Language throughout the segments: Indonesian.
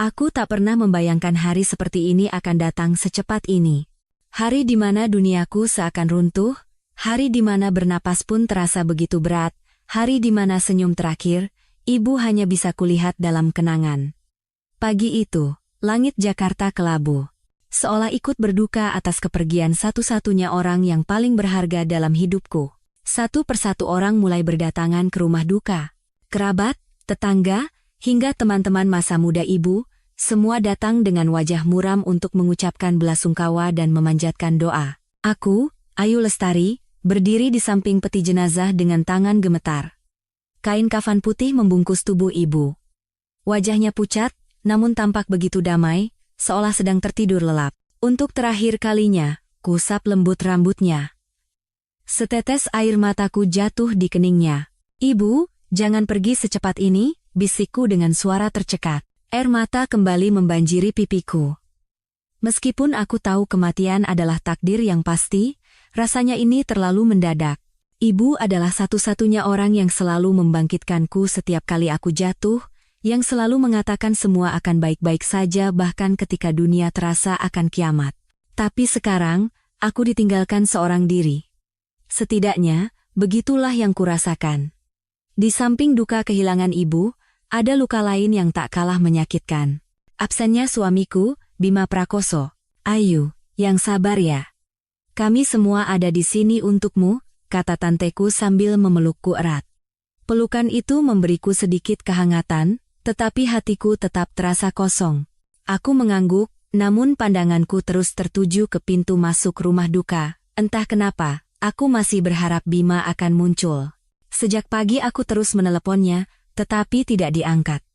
Aku tak pernah membayangkan hari seperti ini akan datang secepat ini. Hari di mana duniaku seakan runtuh, hari di mana bernapas pun terasa begitu berat, hari di mana senyum terakhir, ibu hanya bisa kulihat dalam kenangan. Pagi itu, langit Jakarta kelabu. Seolah ikut berduka atas kepergian satu-satunya orang yang paling berharga dalam hidupku. Satu persatu orang mulai berdatangan ke rumah duka. Kerabat, tetangga, hingga teman-teman masa muda ibu, semua datang dengan wajah muram untuk mengucapkan belasungkawa dan memanjatkan doa. Aku, Ayu Lestari, berdiri di samping peti jenazah dengan tangan gemetar. Kain kafan putih membungkus tubuh ibu. Wajahnya pucat, namun tampak begitu damai, seolah sedang tertidur lelap. Untuk terakhir kalinya, kusap lembut rambutnya. Setetes air mataku jatuh di keningnya. Ibu, jangan pergi secepat ini, bisikku dengan suara tercekat. Air mata kembali membanjiri pipiku. Meskipun aku tahu kematian adalah takdir yang pasti, rasanya ini terlalu mendadak. Ibu adalah satu-satunya orang yang selalu membangkitkanku setiap kali aku jatuh, yang selalu mengatakan semua akan baik-baik saja bahkan ketika dunia terasa akan kiamat. Tapi sekarang, aku ditinggalkan seorang diri. Setidaknya, begitulah yang kurasakan. Di samping duka kehilangan ibu, ada luka lain yang tak kalah menyakitkan. Absennya suamiku, Bima Prakoso. Ayu, yang sabar ya. Kami semua ada di sini untukmu, kata tanteku sambil memelukku erat. Pelukan itu memberiku sedikit kehangatan, tetapi hatiku tetap terasa kosong. Aku mengangguk, namun pandanganku terus tertuju ke pintu masuk rumah duka. Entah kenapa, aku masih berharap Bima akan muncul. Sejak pagi aku terus meneleponnya, tetapi tidak diangkat.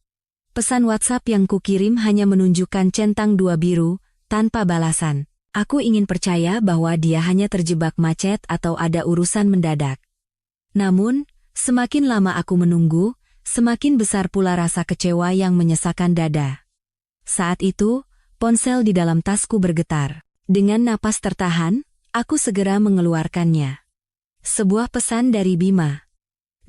Pesan WhatsApp yang kukirim hanya menunjukkan centang 2 biru, tanpa balasan. Aku ingin percaya bahwa dia hanya terjebak macet atau ada urusan mendadak. Namun, semakin lama aku menunggu, semakin besar pula rasa kecewa yang menyesakkan dada. Saat itu, ponsel di dalam tasku bergetar. Dengan napas tertahan, aku segera mengeluarkannya. Sebuah pesan dari Bima.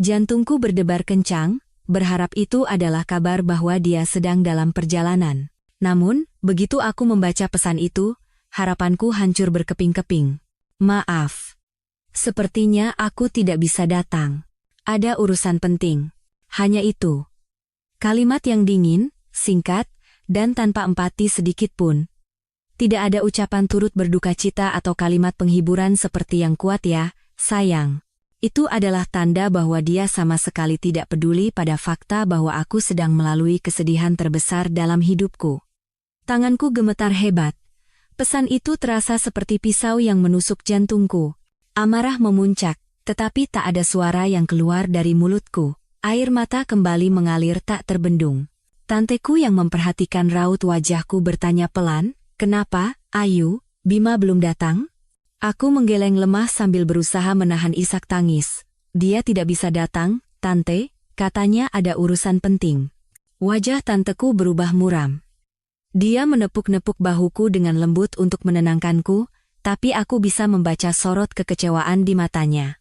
Jantungku berdebar kencang, berharap itu adalah kabar bahwa dia sedang dalam perjalanan. Namun, begitu aku membaca pesan itu, harapanku hancur berkeping-keping. Maaf. Sepertinya aku tidak bisa datang. Ada urusan penting. Hanya itu. Kalimat yang dingin, singkat, dan tanpa empati sedikit pun. Tidak ada ucapan turut berduka cita atau kalimat penghiburan seperti yang kuat ya, sayang. Itu adalah tanda bahwa dia sama sekali tidak peduli pada fakta bahwa aku sedang melalui kesedihan terbesar dalam hidupku. Tanganku gemetar hebat. Pesan itu terasa seperti pisau yang menusuk jantungku. Amarah memuncak, tetapi tak ada suara yang keluar dari mulutku. Air mata kembali mengalir tak terbendung. Tanteku yang memperhatikan raut wajahku bertanya pelan, "Kenapa, Ayu, Bima belum datang?" Aku menggeleng lemah sambil berusaha menahan isak tangis. Dia tidak bisa datang, Tante, katanya ada urusan penting. Wajah tanteku berubah muram. Dia menepuk-nepuk bahuku dengan lembut untuk menenangkanku, tapi aku bisa membaca sorot kekecewaan di matanya.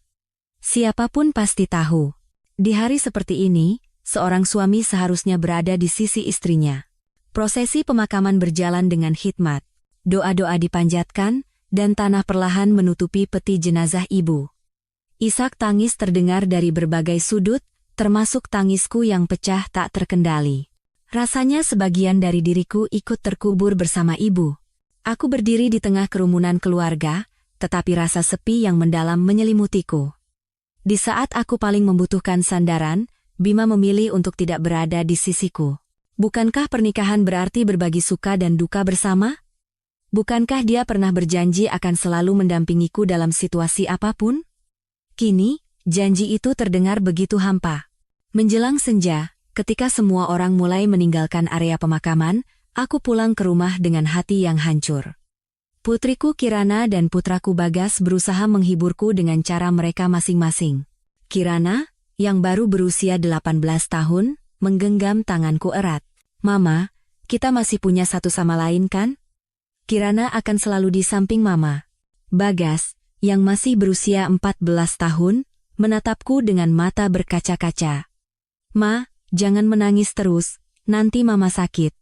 Siapapun pasti tahu. Di hari seperti ini, seorang suami seharusnya berada di sisi istrinya. Prosesi pemakaman berjalan dengan hikmat. Doa-doa dipanjatkan, dan tanah perlahan menutupi peti jenazah ibu. Isak tangis terdengar dari berbagai sudut, termasuk tangisku yang pecah tak terkendali. Rasanya sebagian dari diriku ikut terkubur bersama ibu. Aku berdiri di tengah kerumunan keluarga, tetapi rasa sepi yang mendalam menyelimutiku. Di saat aku paling membutuhkan sandaran, Bima memilih untuk tidak berada di sisiku. Bukankah pernikahan berarti berbagi suka dan duka bersama? Bukankah dia pernah berjanji akan selalu mendampingiku dalam situasi apapun? Kini, janji itu terdengar begitu hampa. Menjelang senja, ketika semua orang mulai meninggalkan area pemakaman, aku pulang ke rumah dengan hati yang hancur. Putriku Kirana dan putraku Bagas berusaha menghiburku dengan cara mereka masing-masing. Kirana, yang baru berusia 18 tahun, menggenggam tanganku erat. "Mama, kita masih punya satu sama lain kan? Kirana akan selalu di samping Mama." Bagas, yang masih berusia 14 tahun, menatapku dengan mata berkaca-kaca. "Ma, jangan menangis terus, nanti Mama sakit."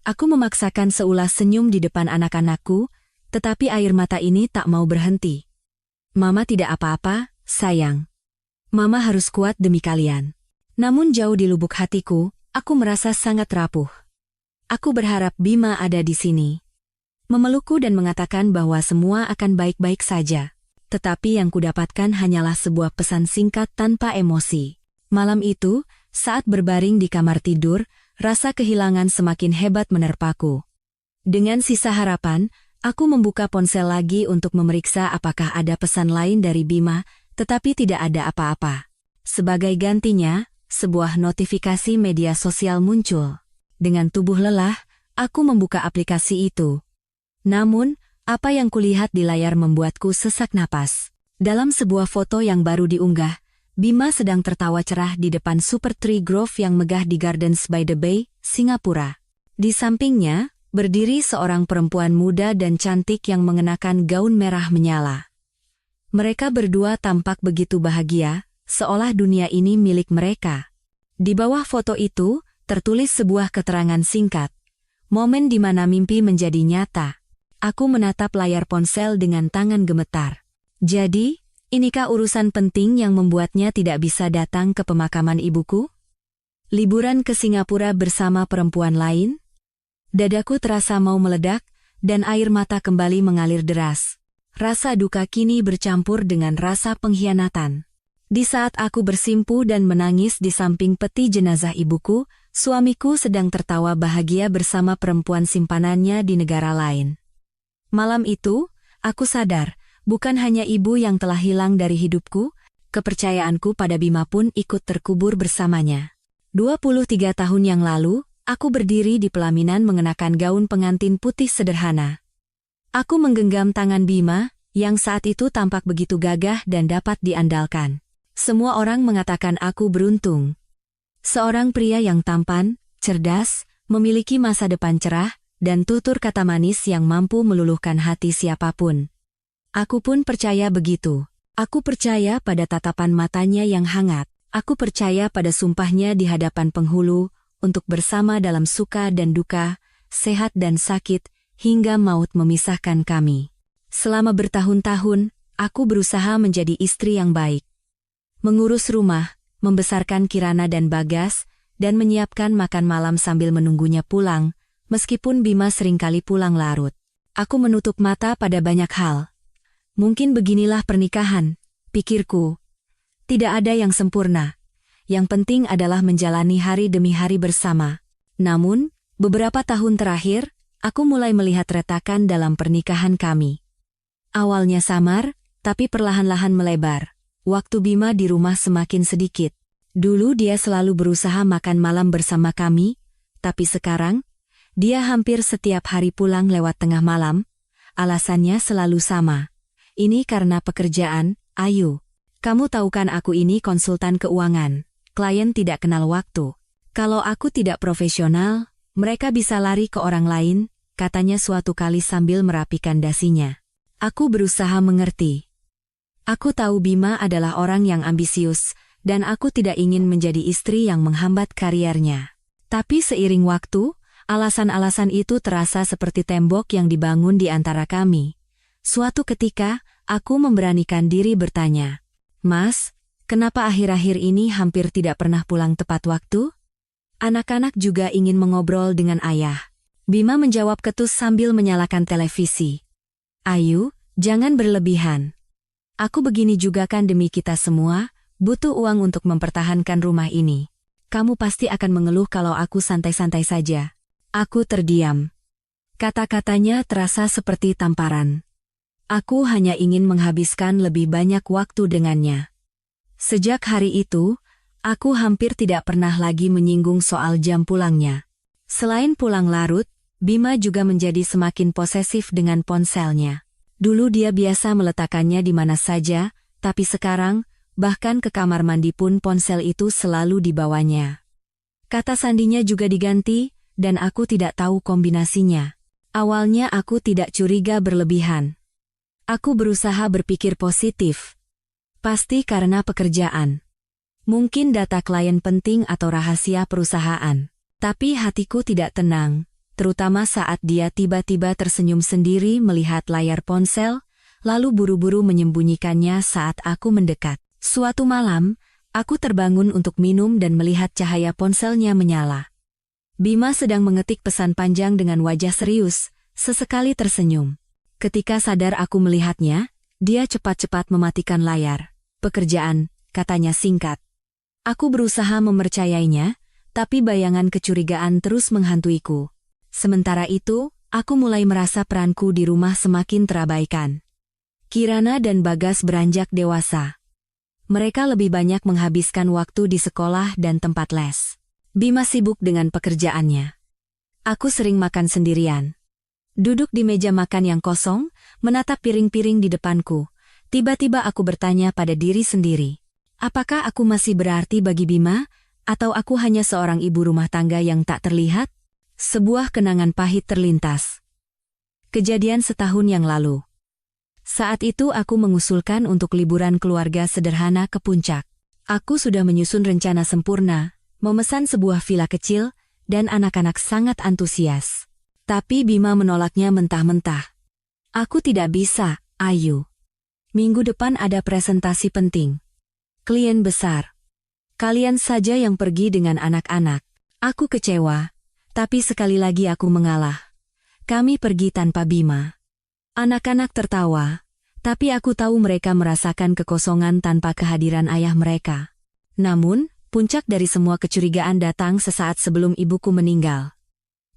Aku memaksakan seulas senyum di depan anak-anakku, tetapi air mata ini tak mau berhenti. Mama tidak apa-apa, sayang. Mama harus kuat demi kalian. Namun jauh di lubuk hatiku, aku merasa sangat rapuh. Aku berharap Bima ada di sini, memelukku dan mengatakan bahwa semua akan baik-baik saja. Tetapi yang kudapatkan hanyalah sebuah pesan singkat tanpa emosi. Malam itu, saat berbaring di kamar tidur, rasa kehilangan semakin hebat menerpaku. Dengan sisa harapan, aku membuka ponsel lagi untuk memeriksa apakah ada pesan lain dari Bima, tetapi tidak ada apa-apa. Sebagai gantinya, sebuah notifikasi media sosial muncul. Dengan tubuh lelah, aku membuka aplikasi itu. Namun, apa yang kulihat di layar membuatku sesak napas. Dalam sebuah foto yang baru diunggah, Bima sedang tertawa cerah di depan Super Tree Grove yang megah di Gardens by the Bay, Singapura. Di sampingnya, berdiri seorang perempuan muda dan cantik yang mengenakan gaun merah menyala. Mereka berdua tampak begitu bahagia, seolah dunia ini milik mereka. Di bawah foto itu, tertulis sebuah keterangan singkat. Momen di mana mimpi menjadi nyata. Aku menatap layar ponsel dengan tangan gemetar. Jadi, inikah urusan penting yang membuatnya tidak bisa datang ke pemakaman ibuku? Liburan ke Singapura bersama perempuan lain? Dadaku terasa mau meledak, dan air mata kembali mengalir deras. Rasa duka kini bercampur dengan rasa pengkhianatan. Di saat aku bersimpu dan menangis di samping peti jenazah ibuku, suamiku sedang tertawa bahagia bersama perempuan simpanannya di negara lain. Malam itu, aku sadar, bukan hanya ibu yang telah hilang dari hidupku, kepercayaanku pada Bima pun ikut terkubur bersamanya. 23 tahun yang lalu, aku berdiri di pelaminan mengenakan gaun pengantin putih sederhana. Aku menggenggam tangan Bima, yang saat itu tampak begitu gagah dan dapat diandalkan. Semua orang mengatakan aku beruntung. Seorang pria yang tampan, cerdas, memiliki masa depan cerah, dan tutur kata manis yang mampu meluluhkan hati siapapun. Aku pun percaya begitu. Aku percaya pada tatapan matanya yang hangat. Aku percaya pada sumpahnya di hadapan penghulu, untuk bersama dalam suka dan duka, sehat dan sakit, hingga maut memisahkan kami. Selama bertahun-tahun, aku berusaha menjadi istri yang baik. Mengurus rumah, membesarkan Kirana dan Bagas, dan menyiapkan makan malam sambil menunggunya pulang, meskipun Bima seringkali pulang larut. Aku menutup mata pada banyak hal. Mungkin beginilah pernikahan, pikirku. Tidak ada yang sempurna. Yang penting adalah menjalani hari demi hari bersama. Namun, beberapa tahun terakhir, aku mulai melihat retakan dalam pernikahan kami. Awalnya samar, tapi perlahan-lahan melebar. Waktu Bima di rumah semakin sedikit. Dulu dia selalu berusaha makan malam bersama kami, tapi sekarang, dia hampir setiap hari pulang lewat tengah malam. Alasannya selalu sama. Ini karena pekerjaan, Ayu. Kamu tahu kan aku ini konsultan keuangan. Klien tidak kenal waktu. Kalau aku tidak profesional, mereka bisa lari ke orang lain, katanya suatu kali sambil merapikan dasinya. Aku berusaha mengerti. Aku tahu Bima adalah orang yang ambisius, dan aku tidak ingin menjadi istri yang menghambat kariernya. Tapi seiring waktu, alasan-alasan itu terasa seperti tembok yang dibangun di antara kami. Suatu ketika, aku memberanikan diri bertanya, "Mas, kenapa akhir-akhir ini hampir tidak pernah pulang tepat waktu?" Anak-anak juga ingin mengobrol dengan ayah. Bima menjawab ketus sambil menyalakan televisi. "Ayu, jangan berlebihan. Aku begini juga kan demi kita semua, butuh uang untuk mempertahankan rumah ini. Kamu pasti akan mengeluh kalau aku santai-santai saja." Aku terdiam. Kata-katanya terasa seperti tamparan. Aku hanya ingin menghabiskan lebih banyak waktu dengannya. Sejak hari itu, aku hampir tidak pernah lagi menyinggung soal jam pulangnya. Selain pulang larut, Bima juga menjadi semakin posesif dengan ponselnya. Dulu dia biasa meletakkannya di mana saja, tapi sekarang, bahkan ke kamar mandi pun ponsel itu selalu dibawanya. Kata sandinya juga diganti, dan aku tidak tahu kombinasinya. Awalnya aku tidak curiga berlebihan. Aku berusaha berpikir positif. Pasti karena pekerjaan. Mungkin data klien penting atau rahasia perusahaan. Tapi hatiku tidak tenang. terutama saat dia tiba-tiba tersenyum sendiri melihat layar ponsel, lalu buru-buru menyembunyikannya saat aku mendekat. Suatu malam, aku terbangun untuk minum dan melihat cahaya ponselnya menyala. Bima sedang mengetik pesan panjang dengan wajah serius, sesekali tersenyum. Ketika sadar aku melihatnya, dia cepat-cepat mematikan layar. "Pekerjaan," katanya singkat. Aku berusaha mempercayainya, tapi bayangan kecurigaan terus menghantuiku. Sementara itu, aku mulai merasa peranku di rumah semakin terabaikan. Kirana dan Bagas beranjak dewasa. Mereka lebih banyak menghabiskan waktu di sekolah dan tempat les. Bima sibuk dengan pekerjaannya. Aku sering makan sendirian. Duduk di meja makan yang kosong, menatap piring-piring di depanku. Tiba-tiba aku bertanya pada diri sendiri. Apakah aku masih berarti bagi Bima, atau aku hanya seorang ibu rumah tangga yang tak terlihat? Sebuah kenangan pahit terlintas. Kejadian setahun yang lalu. Saat itu aku mengusulkan untuk liburan keluarga sederhana ke puncak. Aku sudah menyusun rencana sempurna, memesan sebuah villa kecil, dan anak-anak sangat antusias. Tapi Bima menolaknya mentah-mentah. "Aku tidak bisa, Ayu. Minggu depan ada presentasi penting. Klien besar. Kalian saja yang pergi dengan anak-anak." Aku kecewa, tapi sekali lagi aku mengalah. Kami pergi tanpa Bima. Anak-anak tertawa, tapi aku tahu mereka merasakan kekosongan tanpa kehadiran ayah mereka. Namun, puncak dari semua kecurigaan datang sesaat sebelum ibuku meninggal.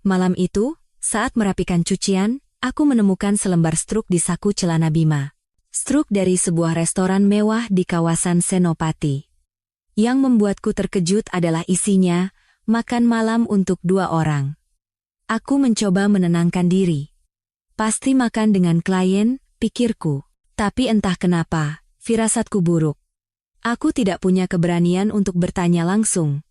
Malam itu, saat merapikan cucian, aku menemukan selembar struk di saku celana Bima. Struk dari sebuah restoran mewah di kawasan Senopati. Yang membuatku terkejut adalah isinya, makan malam untuk 2 orang. Aku mencoba menenangkan diri. Pasti makan dengan klien, pikirku. Tapi entah kenapa, firasatku buruk. Aku tidak punya keberanian untuk bertanya langsung.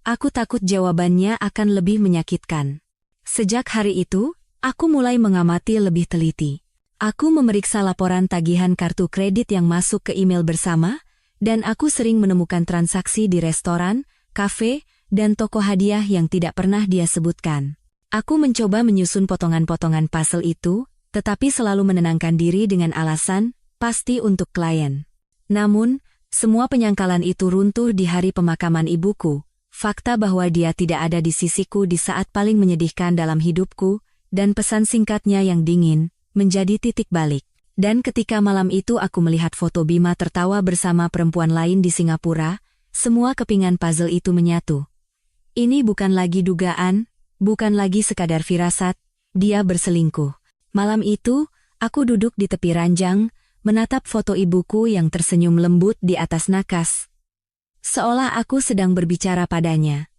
Aku takut jawabannya akan lebih menyakitkan. Sejak hari itu, aku mulai mengamati lebih teliti. Aku memeriksa laporan tagihan kartu kredit yang masuk ke email bersama, dan aku sering menemukan transaksi di restoran, kafe, dan toko hadiah yang tidak pernah dia sebutkan. Aku mencoba menyusun potongan-potongan puzzle itu, tetapi selalu menenangkan diri dengan alasan, pasti untuk klien. Namun, semua penyangkalan itu runtuh di hari pemakaman ibuku. Fakta bahwa dia tidak ada di sisiku di saat paling menyedihkan dalam hidupku, dan pesan singkatnya yang dingin, menjadi titik balik. Dan ketika malam itu aku melihat foto Bima tertawa bersama perempuan lain di Singapura, semua kepingan puzzle itu menyatu. Ini bukan lagi dugaan, bukan lagi sekadar firasat, dia berselingkuh. Malam itu, aku duduk di tepi ranjang, menatap foto ibuku yang tersenyum lembut di atas nakas. Seolah aku sedang berbicara padanya.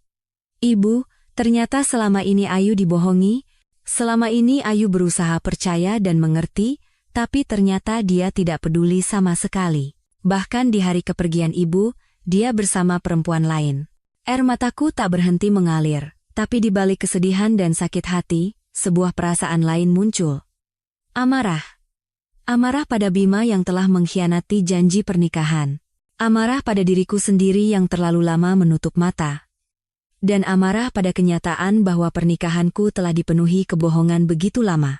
"Ibu, ternyata selama ini Ayu dibohongi, selama ini Ayu berusaha percaya dan mengerti, tapi ternyata dia tidak peduli sama sekali. Bahkan di hari kepergian ibu, dia bersama perempuan lain." Air mataku tak berhenti mengalir, tapi di balik kesedihan dan sakit hati, sebuah perasaan lain muncul. Amarah. Amarah pada Bima yang telah mengkhianati janji pernikahan. Amarah pada diriku sendiri yang terlalu lama menutup mata. Dan amarah pada kenyataan bahwa pernikahanku telah dipenuhi kebohongan begitu lama.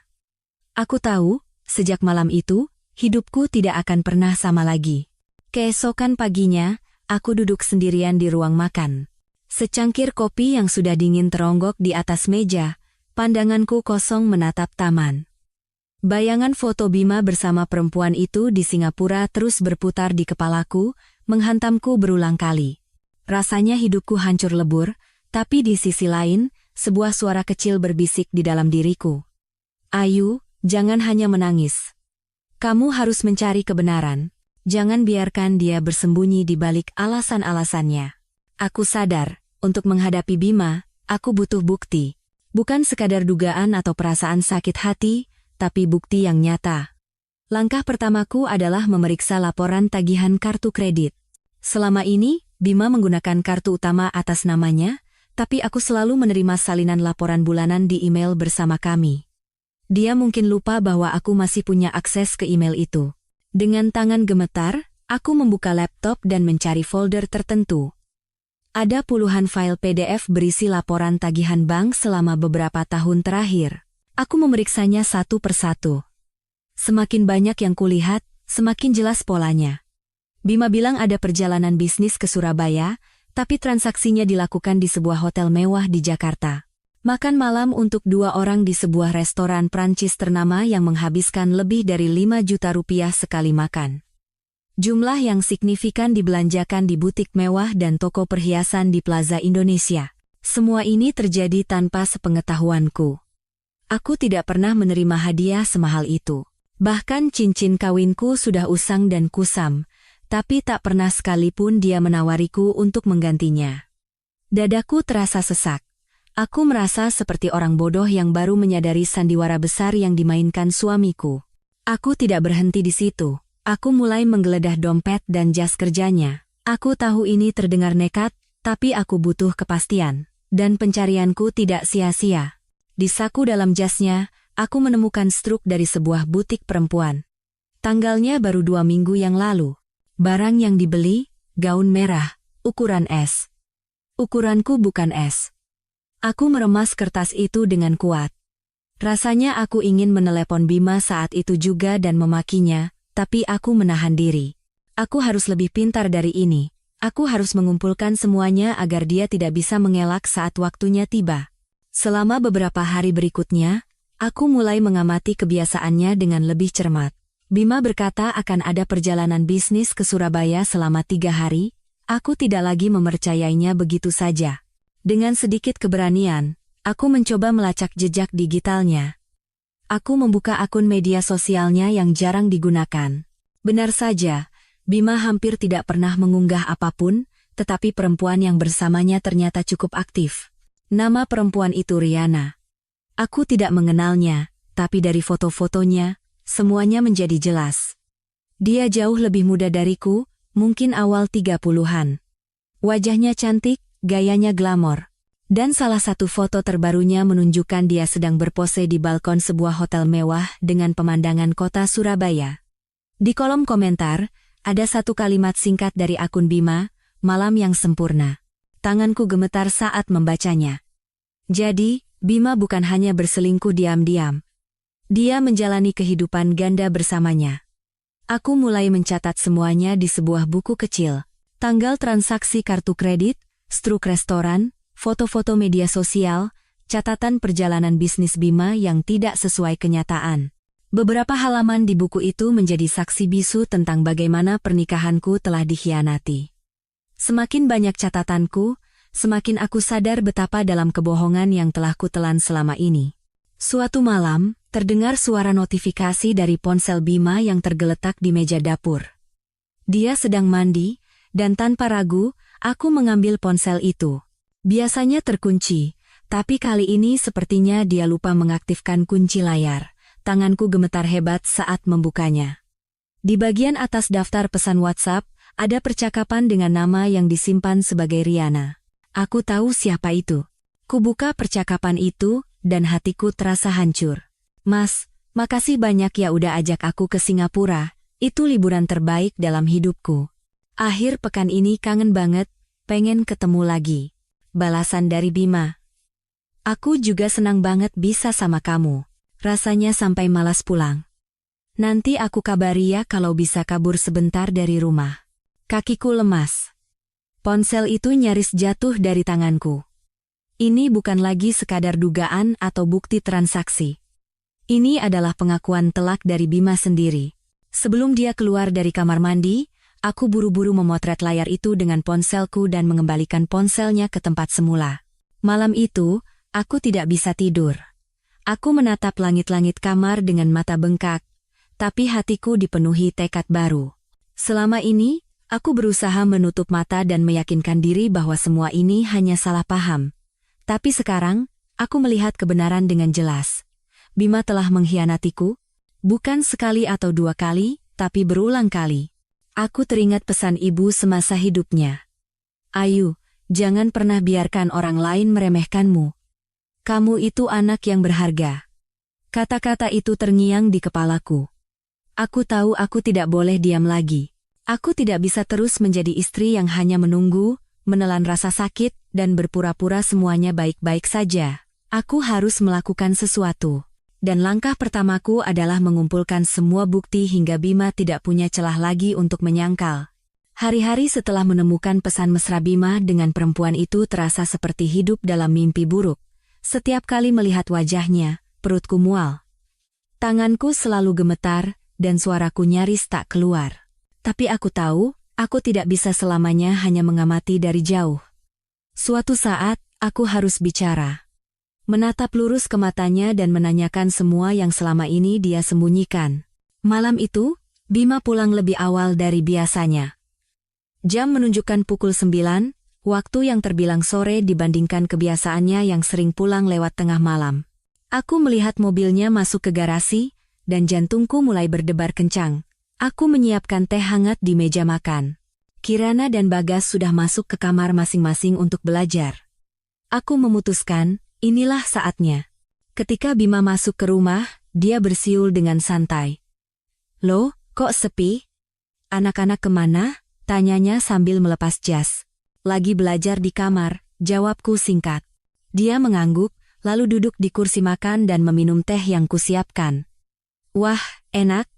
Aku tahu, sejak malam itu, hidupku tidak akan pernah sama lagi. Keesokan paginya, aku duduk sendirian di ruang makan. Secangkir kopi yang sudah dingin teronggok di atas meja, pandanganku kosong menatap taman. Bayangan foto Bima bersama perempuan itu di Singapura terus berputar di kepalaku, menghantamku berulang kali. Rasanya hidupku hancur lebur, tapi di sisi lain, sebuah suara kecil berbisik di dalam diriku. "Ayu, jangan hanya menangis. Kamu harus mencari kebenaran. Jangan biarkan dia bersembunyi di balik alasan-alasannya." Aku sadar, untuk menghadapi Bima, aku butuh bukti. Bukan sekadar dugaan atau perasaan sakit hati, tapi bukti yang nyata. Langkah pertamaku adalah memeriksa laporan tagihan kartu kredit. Selama ini, Bima menggunakan kartu utama atas namanya, tapi aku selalu menerima salinan laporan bulanan di email bersama kami. Dia mungkin lupa bahwa aku masih punya akses ke email itu. Dengan tangan gemetar, aku membuka laptop dan mencari folder tertentu. Ada puluhan file PDF berisi laporan tagihan bank selama beberapa tahun terakhir. Aku memeriksanya satu persatu. Semakin banyak yang kulihat, semakin jelas polanya. Bima bilang ada perjalanan bisnis ke Surabaya, tapi transaksinya dilakukan di sebuah hotel mewah di Jakarta. Makan malam untuk 2 orang di sebuah restoran Prancis ternama yang menghabiskan lebih dari 5 juta rupiah sekali makan. Jumlah yang signifikan dibelanjakan di butik mewah dan toko perhiasan di Plaza Indonesia. Semua ini terjadi tanpa sepengetahuanku. Aku tidak pernah menerima hadiah semahal itu. Bahkan cincin kawinku sudah usang dan kusam, tapi tak pernah sekalipun dia menawariku untuk menggantinya. Dadaku terasa sesak. Aku merasa seperti orang bodoh yang baru menyadari sandiwara besar yang dimainkan suamiku. Aku tidak berhenti di situ. Aku mulai menggeledah dompet dan jas kerjanya. Aku tahu ini terdengar nekat, tapi aku butuh kepastian. Dan pencarianku tidak sia-sia. Di saku dalam jasnya, aku menemukan struk dari sebuah butik perempuan. Tanggalnya baru 2 minggu yang lalu. Barang yang dibeli, gaun merah, ukuran S. Ukuranku bukan S. Aku meremas kertas itu dengan kuat. Rasanya aku ingin menelepon Bima saat itu juga dan memakinya, tapi aku menahan diri. Aku harus lebih pintar dari ini. Aku harus mengumpulkan semuanya agar dia tidak bisa mengelak saat waktunya tiba. Selama beberapa hari berikutnya, aku mulai mengamati kebiasaannya dengan lebih cermat. Bima berkata akan ada perjalanan bisnis ke Surabaya selama 3 hari, aku tidak lagi mempercayainya begitu saja. Dengan sedikit keberanian, aku mencoba melacak jejak digitalnya. Aku membuka akun media sosialnya yang jarang digunakan. Benar saja, Bima hampir tidak pernah mengunggah apapun, tetapi perempuan yang bersamanya ternyata cukup aktif. Nama perempuan itu Riana. Aku tidak mengenalnya, tapi dari foto-fotonya, semuanya menjadi jelas. Dia jauh lebih muda dariku, mungkin awal 30-an. Wajahnya cantik, gayanya glamor. Dan salah satu foto terbarunya menunjukkan dia sedang berpose di balkon sebuah hotel mewah dengan pemandangan kota Surabaya. Di kolom komentar, ada satu kalimat singkat dari akun Bima, "Malam yang sempurna." Tanganku gemetar saat membacanya. Jadi, Bima bukan hanya berselingkuh diam-diam. Dia menjalani kehidupan ganda bersamanya. Aku mulai mencatat semuanya di sebuah buku kecil. Tanggal transaksi kartu kredit, struk restoran, foto-foto media sosial, catatan perjalanan bisnis Bima yang tidak sesuai kenyataan. Beberapa halaman di buku itu menjadi saksi bisu tentang bagaimana pernikahanku telah dikhianati. Semakin banyak catatanku, semakin aku sadar betapa dalam kebohongan yang telah kutelan selama ini. Suatu malam, terdengar suara notifikasi dari ponsel Bima yang tergeletak di meja dapur. Dia sedang mandi, dan tanpa ragu, aku mengambil ponsel itu. Biasanya terkunci, tapi kali ini sepertinya dia lupa mengaktifkan kunci layar. Tanganku gemetar hebat saat membukanya. Di bagian atas daftar pesan WhatsApp, ada percakapan dengan nama yang disimpan sebagai Riana. Aku tahu siapa itu. Kubuka percakapan itu, dan hatiku terasa hancur. "Mas, makasih banyak ya udah ajak aku ke Singapura. Itu liburan terbaik dalam hidupku. Akhir pekan ini kangen banget, pengen ketemu lagi." Balasan dari Bima. "Aku juga senang banget bisa sama kamu. Rasanya sampai malas pulang. Nanti aku kabari ya kalau bisa kabur sebentar dari rumah." Kakiku lemas. Ponsel itu nyaris jatuh dari tanganku. Ini bukan lagi sekadar dugaan atau bukti transaksi. Ini adalah pengakuan telak dari Bima sendiri. Sebelum dia keluar dari kamar mandi, aku buru-buru memotret layar itu dengan ponselku dan mengembalikan ponselnya ke tempat semula. Malam itu, aku tidak bisa tidur. Aku menatap langit-langit kamar dengan mata bengkak, tapi hatiku dipenuhi tekad baru. Selama ini, aku berusaha menutup mata dan meyakinkan diri bahwa semua ini hanya salah paham. Tapi sekarang, aku melihat kebenaran dengan jelas. Bima telah mengkhianatiku, bukan sekali atau 2 kali, tapi berulang kali. Aku teringat pesan ibu semasa hidupnya. "Ayu, jangan pernah biarkan orang lain meremehkanmu. Kamu itu anak yang berharga." Kata-kata itu terngiang di kepalaku. Aku tahu aku tidak boleh diam lagi. Aku tidak bisa terus menjadi istri yang hanya menunggu, menelan rasa sakit, dan berpura-pura semuanya baik-baik saja. Aku harus melakukan sesuatu. Dan langkah pertamaku adalah mengumpulkan semua bukti hingga Bima tidak punya celah lagi untuk menyangkal. Hari-hari setelah menemukan pesan mesra Bima dengan perempuan itu terasa seperti hidup dalam mimpi buruk. Setiap kali melihat wajahnya, perutku mual. Tanganku selalu gemetar, dan suaraku nyaris tak keluar. Tapi aku tahu, aku tidak bisa selamanya hanya mengamati dari jauh. Suatu saat, aku harus bicara. Menatap lurus ke matanya dan menanyakan semua yang selama ini dia sembunyikan. Malam itu, Bima pulang lebih awal dari biasanya. Jam menunjukkan pukul 9, waktu yang terbilang sore dibandingkan kebiasaannya yang sering pulang lewat tengah malam. Aku melihat mobilnya masuk ke garasi, dan jantungku mulai berdebar kencang. Aku menyiapkan teh hangat di meja makan. Kirana dan Bagas sudah masuk ke kamar masing-masing untuk belajar. Aku memutuskan, inilah saatnya. Ketika Bima masuk ke rumah, dia bersiul dengan santai. "Loh, kok sepi? Anak-anak kemana?" tanyanya sambil melepas jas. "Lagi belajar di kamar," jawabku singkat. Dia mengangguk, lalu duduk di kursi makan dan meminum teh yang kusiapkan. "Wah, enak.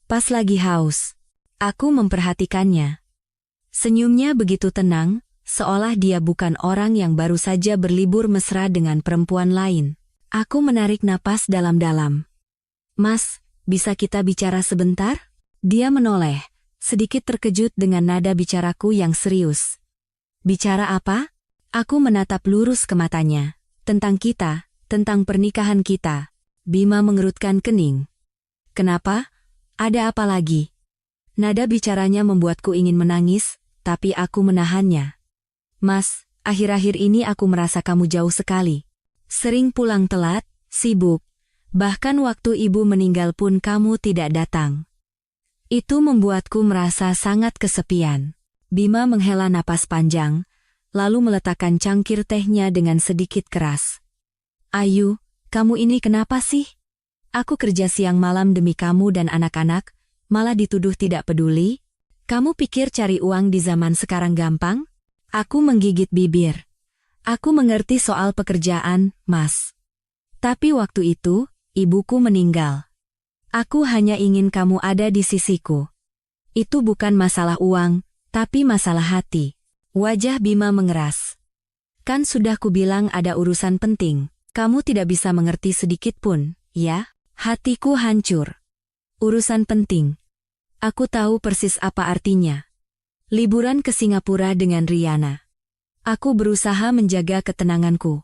Pas lagi haus." Aku memperhatikannya. Senyumnya begitu tenang, seolah dia bukan orang yang baru saja berlibur mesra dengan perempuan lain. Aku menarik napas dalam-dalam. "Mas, bisa kita bicara sebentar?" Dia menoleh, sedikit terkejut dengan nada bicaraku yang serius. "Bicara apa?" Aku menatap lurus ke matanya. "Tentang kita, tentang pernikahan kita." Bima mengerutkan kening. "Kenapa? Ada apa lagi?" Nada bicaranya membuatku ingin menangis, tapi aku menahannya. "Mas, akhir-akhir ini aku merasa kamu jauh sekali. Sering pulang telat, sibuk. Bahkan waktu ibu meninggal pun kamu tidak datang. Itu membuatku merasa sangat kesepian." Bima menghela napas panjang, lalu meletakkan cangkir tehnya dengan sedikit keras. "Ayu, kamu ini kenapa sih? Aku kerja siang malam demi kamu dan anak-anak, malah dituduh tidak peduli. Kamu pikir cari uang di zaman sekarang gampang?" Aku menggigit bibir. "Aku mengerti soal pekerjaan, Mas. Tapi waktu itu, ibuku meninggal. Aku hanya ingin kamu ada di sisiku. Itu bukan masalah uang, tapi masalah hati." Wajah Bima mengeras. "Kan sudah kubilang ada urusan penting. Kamu tidak bisa mengerti sedikit pun, ya?" Hatiku hancur. Urusan penting. Aku tahu persis apa artinya. Liburan ke Singapura dengan Riana. Aku berusaha menjaga ketenanganku.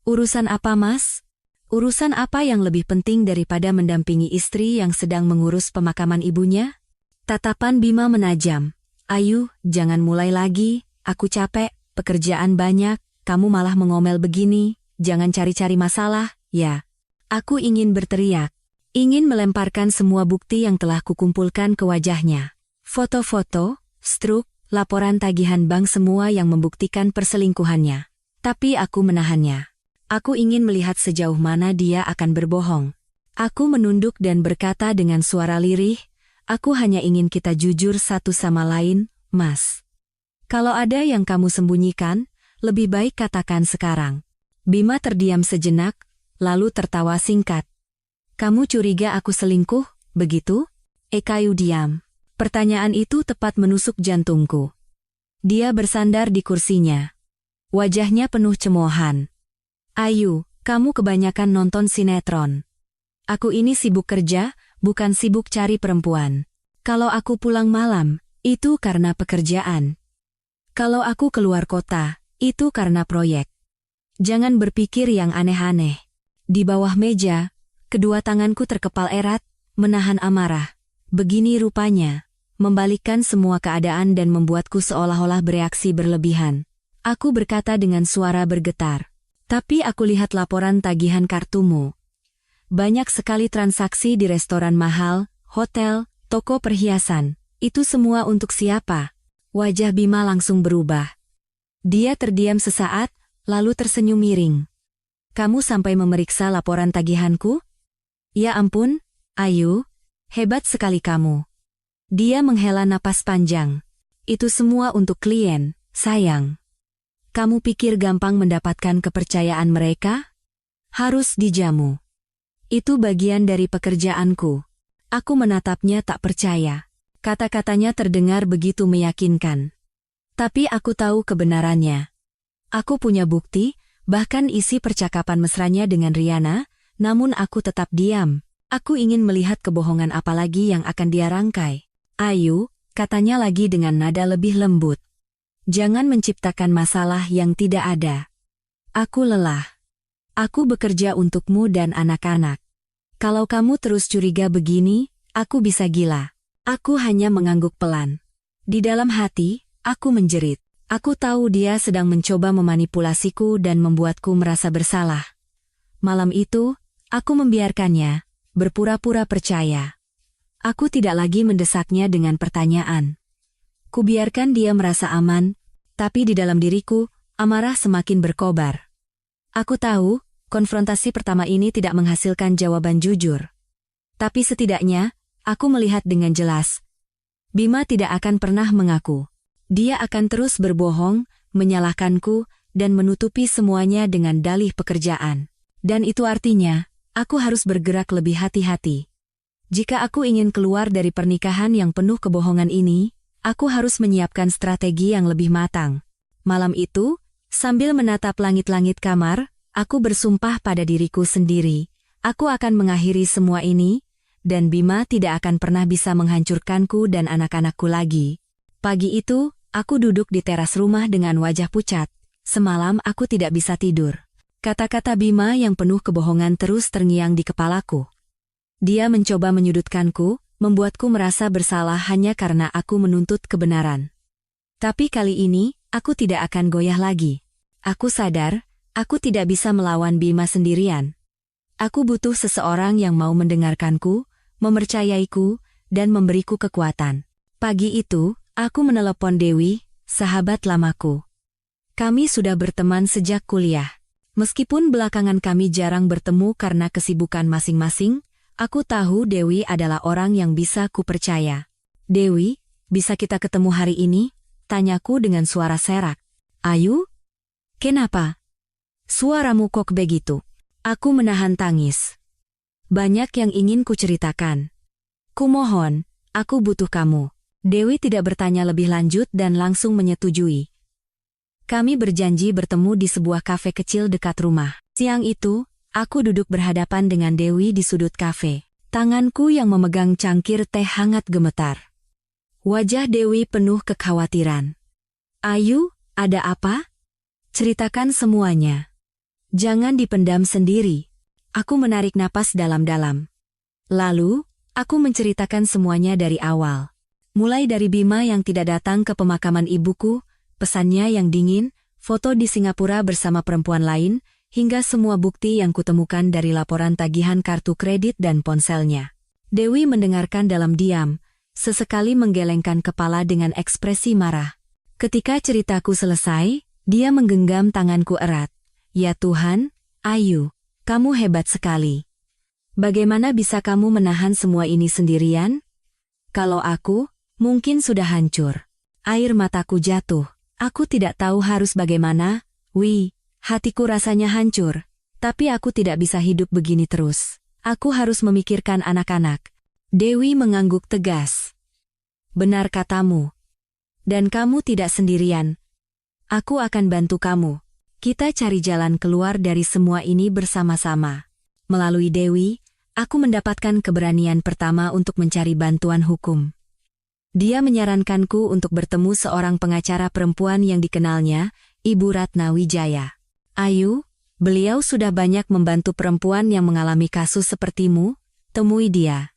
"Urusan apa, Mas? Urusan apa yang lebih penting daripada mendampingi istri yang sedang mengurus pemakaman ibunya?" Tatapan Bima menajam. "Ayu, jangan mulai lagi, aku capek, pekerjaan banyak, kamu malah mengomel begini, jangan cari-cari masalah, ya." Aku ingin berteriak, ingin melemparkan semua bukti yang telah kukumpulkan ke wajahnya. Foto-foto, struk, laporan tagihan bank semua yang membuktikan perselingkuhannya. Tapi aku menahannya. Aku ingin melihat sejauh mana dia akan berbohong. Aku menunduk dan berkata dengan suara lirih, "Aku hanya ingin kita jujur satu sama lain, Mas. Kalau ada yang kamu sembunyikan, lebih baik katakan sekarang." Bima terdiam sejenak, lalu tertawa singkat. "Kamu curiga aku selingkuh, begitu?" Kayu diam. Pertanyaan itu tepat menusuk jantungku. Dia bersandar di kursinya. Wajahnya penuh cemoohan. "Ayu, kamu kebanyakan nonton sinetron. Aku ini sibuk kerja, bukan sibuk cari perempuan. Kalau aku pulang malam, itu karena pekerjaan. Kalau aku keluar kota, itu karena proyek. Jangan berpikir yang aneh-aneh." Di bawah meja, kedua tanganku terkepal erat, menahan amarah. Begini rupanya, membalikkan semua keadaan dan membuatku seolah-olah bereaksi berlebihan. Aku berkata dengan suara bergetar. "Tapi aku lihat laporan tagihan kartumu. Banyak sekali transaksi di restoran mahal, hotel, toko perhiasan. Itu semua untuk siapa?" Wajah Bima langsung berubah. Dia terdiam sesaat, lalu tersenyum miring. "Kamu sampai memeriksa laporan tagihanku? Ya ampun, Ayu, hebat sekali kamu." Dia menghela napas panjang. "Itu semua untuk klien, sayang. Kamu pikir gampang mendapatkan kepercayaan mereka? Harus dijamu. Itu bagian dari pekerjaanku. Aku menatapnya tak percaya. Kata-katanya terdengar begitu meyakinkan. Tapi aku tahu kebenarannya. Aku punya bukti, bahkan isi percakapan mesranya dengan Riana, namun aku tetap diam. Aku ingin melihat kebohongan apa lagi yang akan dia rangkai. Ayu, katanya lagi dengan nada lebih lembut. Jangan menciptakan masalah yang tidak ada. Aku lelah. Aku bekerja untukmu dan anak-anak. Kalau kamu terus curiga begini, aku bisa gila. Aku hanya mengangguk pelan. Di dalam hati, aku menjerit. Aku tahu dia sedang mencoba memanipulasiku dan membuatku merasa bersalah. Malam itu, aku membiarkannya, berpura-pura percaya. Aku tidak lagi mendesaknya dengan pertanyaan. Kubiarkan dia merasa aman, tapi di dalam diriku, amarah semakin berkobar. Aku tahu, konfrontasi pertama ini tidak menghasilkan jawaban jujur. Tapi setidaknya, aku melihat dengan jelas. Bima tidak akan pernah mengaku. Dia akan terus berbohong, menyalahkanku, dan menutupi semuanya dengan dalih pekerjaan. Dan itu artinya, aku harus bergerak lebih hati-hati. Jika aku ingin keluar dari pernikahan yang penuh kebohongan ini, aku harus menyiapkan strategi yang lebih matang. Malam itu, sambil menatap langit-langit kamar, aku bersumpah pada diriku sendiri, aku akan mengakhiri semua ini, dan Bima tidak akan pernah bisa menghancurkanku dan anak-anakku lagi. Pagi itu, aku duduk di teras rumah dengan wajah pucat. Semalam aku tidak bisa tidur. Kata-kata Bima yang penuh kebohongan terus terngiang di kepalaku. Dia mencoba menyudutkanku, membuatku merasa bersalah hanya karena aku menuntut kebenaran. Tapi kali ini, aku tidak akan goyah lagi. Aku sadar, aku tidak bisa melawan Bima sendirian. Aku butuh seseorang yang mau mendengarkanku, mempercayaiku, dan memberiku kekuatan. Pagi itu, aku menelepon Dewi, sahabat lamaku. Kami sudah berteman sejak kuliah. Meskipun belakangan kami jarang bertemu karena kesibukan masing-masing, aku tahu Dewi adalah orang yang bisa kupercaya. Dewi, bisa kita ketemu hari ini? Tanyaku dengan suara serak. Ayu? Kenapa? Suaramu kok begitu? Aku menahan tangis. Banyak yang ingin kuceritakan. Kumohon, aku butuh kamu. Dewi tidak bertanya lebih lanjut dan langsung menyetujui. Kami berjanji bertemu di sebuah kafe kecil dekat rumah. Siang itu, aku duduk berhadapan dengan Dewi di sudut kafe. Tanganku yang memegang cangkir teh hangat gemetar. Wajah Dewi penuh kekhawatiran. Ayu, ada apa? Ceritakan semuanya. Jangan dipendam sendiri. Aku menarik napas dalam-dalam. Lalu, aku menceritakan semuanya dari awal. Mulai dari Bima yang tidak datang ke pemakaman ibuku, pesannya yang dingin, foto di Singapura bersama perempuan lain, hingga semua bukti yang kutemukan dari laporan tagihan kartu kredit dan ponselnya. Dewi mendengarkan dalam diam, sesekali menggelengkan kepala dengan ekspresi marah. Ketika ceritaku selesai, dia menggenggam tanganku erat. Ya Tuhan, Ayu, kamu hebat sekali. Bagaimana bisa kamu menahan semua ini sendirian? Kalau aku, mungkin sudah hancur. Air mataku jatuh. Aku tidak tahu harus bagaimana. Hatiku rasanya hancur. Tapi aku tidak bisa hidup begini terus. Aku harus memikirkan anak-anak. Dewi mengangguk tegas. Benar katamu. Dan kamu tidak sendirian. Aku akan bantu kamu. Kita cari jalan keluar dari semua ini bersama-sama. Melalui Dewi, aku mendapatkan keberanian pertama untuk mencari bantuan hukum. Dia menyarankanku untuk bertemu seorang pengacara perempuan yang dikenalnya, Ibu Ratna Wijaya. Ayu, beliau sudah banyak membantu perempuan yang mengalami kasus sepertimu, temui dia.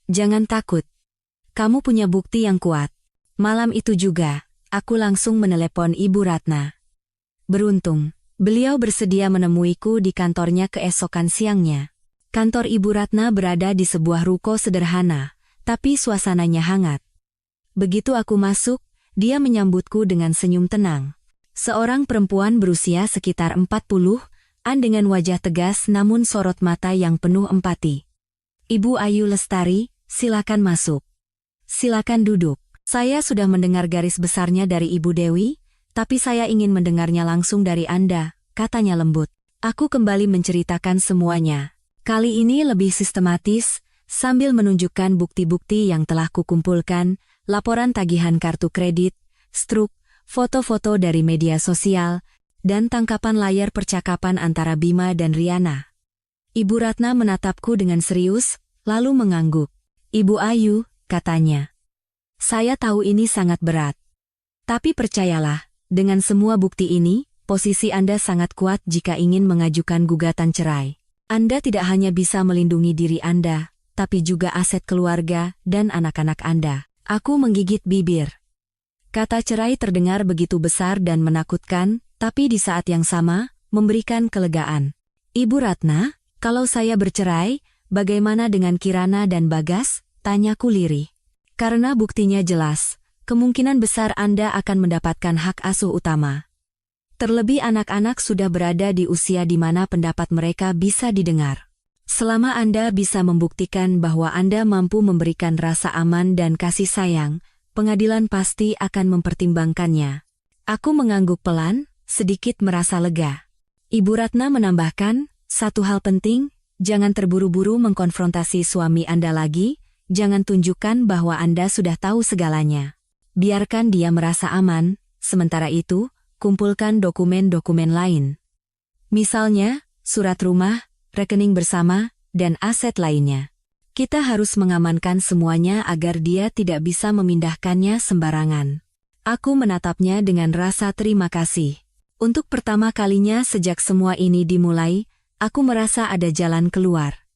Jangan takut. Kamu punya bukti yang kuat. Malam itu juga, aku langsung menelepon Ibu Ratna. Beruntung, beliau bersedia menemuiku di kantornya keesokan siangnya. Kantor Ibu Ratna berada di sebuah ruko sederhana, tapi suasananya hangat. Begitu aku masuk, dia menyambutku dengan senyum tenang. Seorang perempuan berusia sekitar 40-an dengan wajah tegas namun sorot mata yang penuh empati. Ibu Ayu Lestari, silakan masuk. Silakan duduk. Saya sudah mendengar garis besarnya dari Ibu Dewi, Tapi saya ingin mendengarnya langsung dari Anda, katanya lembut. Aku kembali menceritakan semuanya. Kali ini lebih sistematis, sambil menunjukkan bukti-bukti yang telah kukumpulkan, laporan tagihan kartu kredit, struk, foto-foto dari media sosial, dan tangkapan layar percakapan antara Bima dan Riana. Ibu Ratna menatapku dengan serius, lalu mengangguk. Ibu Ayu, katanya. Saya tahu ini sangat berat. Tapi percayalah, dengan semua bukti ini, posisi Anda sangat kuat jika ingin mengajukan gugatan cerai. Anda tidak hanya bisa melindungi diri Anda, tapi juga aset keluarga dan anak-anak Anda. Aku menggigit bibir. Kata cerai terdengar begitu besar dan menakutkan, tapi di saat yang sama, memberikan kelegaan. Ibu Ratna, kalau saya bercerai, bagaimana dengan Kirana dan Bagas? Tanyaku lirih. Karena buktinya jelas, kemungkinan besar Anda akan mendapatkan hak asuh utama. Terlebih anak-anak sudah berada di usia di mana pendapat mereka bisa didengar. Selama Anda bisa membuktikan bahwa Anda mampu memberikan rasa aman dan kasih sayang, pengadilan pasti akan mempertimbangkannya. Aku mengangguk pelan, sedikit merasa lega. Ibu Ratna menambahkan, satu hal penting, jangan terburu-buru mengkonfrontasi suami Anda lagi, jangan tunjukkan bahwa Anda sudah tahu segalanya. Biarkan dia merasa aman, sementara itu, kumpulkan dokumen-dokumen lain. Misalnya, surat rumah, rekening bersama, dan aset lainnya. Kita harus mengamankan semuanya agar dia tidak bisa memindahkannya sembarangan. Aku menatapnya dengan rasa terima kasih. Untuk pertama kalinya sejak semua ini dimulai, aku merasa ada jalan keluar.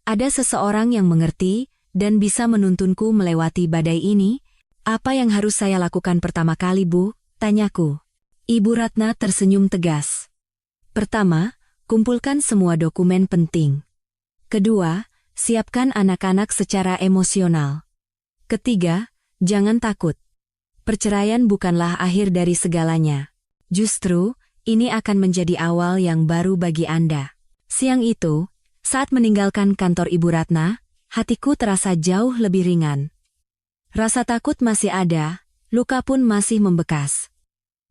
Ada seseorang yang mengerti dan bisa menuntunku melewati badai ini. Apa yang harus saya lakukan pertama kali, Bu? Tanyaku. Ibu Ratna tersenyum tegas. Pertama, kumpulkan semua dokumen penting. Kedua, siapkan anak-anak secara emosional. Ketiga, jangan takut. Perceraian bukanlah akhir dari segalanya. Justru, ini akan menjadi awal yang baru bagi Anda. Siang itu, saat meninggalkan kantor Ibu Ratna, hatiku terasa jauh lebih ringan. Rasa takut masih ada, luka pun masih membekas.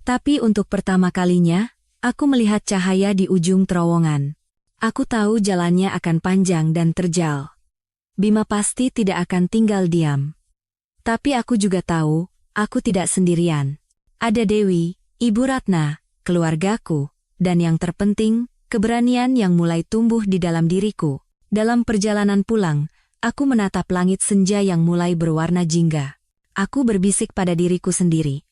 Tapi untuk pertama kalinya, aku melihat cahaya di ujung terowongan. Aku tahu jalannya akan panjang dan terjal. Bima pasti tidak akan tinggal diam. Tapi aku juga tahu, aku tidak sendirian. Ada Dewi, Ibu Ratna, keluargaku, dan yang terpenting, keberanian yang mulai tumbuh di dalam diriku. Dalam perjalanan pulang, aku menatap langit senja yang mulai berwarna jingga. Aku berbisik pada diriku sendiri.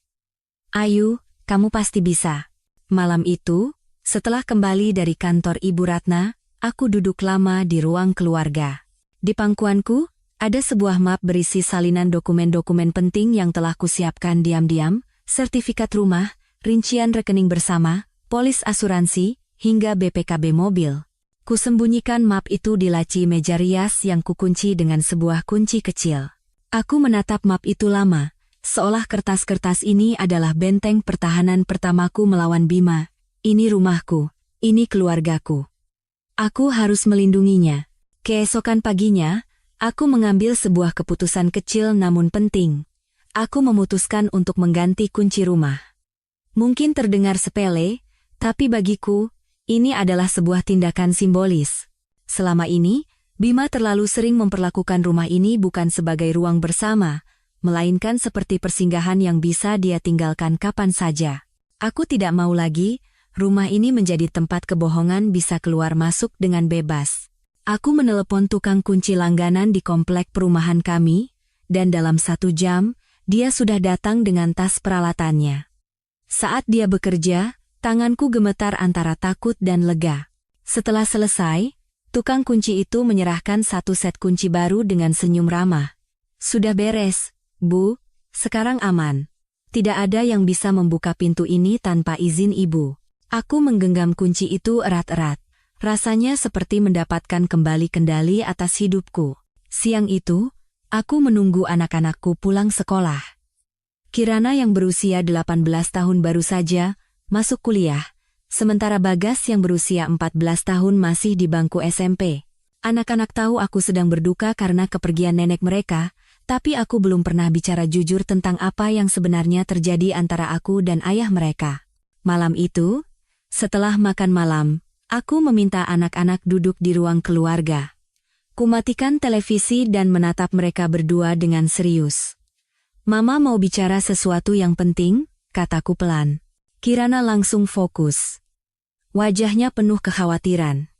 Ayu, kamu pasti bisa. Malam itu, setelah kembali dari kantor Ibu Ratna, aku duduk lama di ruang keluarga. Di pangkuanku, ada sebuah map berisi salinan dokumen-dokumen penting yang telah kusiapkan diam-diam, sertifikat rumah, rincian rekening bersama, polis asuransi, hingga BPKB mobil. Kusembunyikan map itu di laci meja rias yang kukunci dengan sebuah kunci kecil. Aku menatap map itu lama, seolah kertas-kertas ini adalah benteng pertahanan pertamaku melawan Bima. Ini rumahku, ini keluargaku. Aku harus melindunginya. Keesokan paginya, aku mengambil sebuah keputusan kecil namun penting. Aku memutuskan untuk mengganti kunci rumah. Mungkin terdengar sepele, tapi bagiku, ini adalah sebuah tindakan simbolis. Selama ini, Bima terlalu sering memperlakukan rumah ini bukan sebagai ruang bersama, melainkan seperti persinggahan yang bisa dia tinggalkan kapan saja. Aku tidak mau lagi, rumah ini menjadi tempat kebohongan bisa keluar masuk dengan bebas. Aku menelepon tukang kunci langganan di komplek perumahan kami, dan dalam 1 jam, dia sudah datang dengan tas peralatannya. Saat dia bekerja, tanganku gemetar antara takut dan lega. Setelah selesai, tukang kunci itu menyerahkan 1 set kunci baru dengan senyum ramah. Sudah beres, Bu, sekarang aman. Tidak ada yang bisa membuka pintu ini tanpa izin Ibu. Aku menggenggam kunci itu erat-erat. Rasanya seperti mendapatkan kembali kendali atas hidupku. Siang itu, aku menunggu anak-anakku pulang sekolah. Kirana yang berusia 18 tahun baru saja masuk kuliah, sementara Bagas yang berusia 14 tahun masih di bangku SMP. Anak-anak tahu aku sedang berduka karena kepergian nenek mereka, Tapi aku belum pernah bicara jujur tentang apa yang sebenarnya terjadi antara aku dan ayah mereka. Malam itu, setelah makan malam, aku meminta anak-anak duduk di ruang keluarga. Kumatikan televisi dan menatap mereka berdua dengan serius. "Mama mau bicara sesuatu yang penting," kataku pelan. Kirana langsung fokus. Wajahnya penuh kekhawatiran.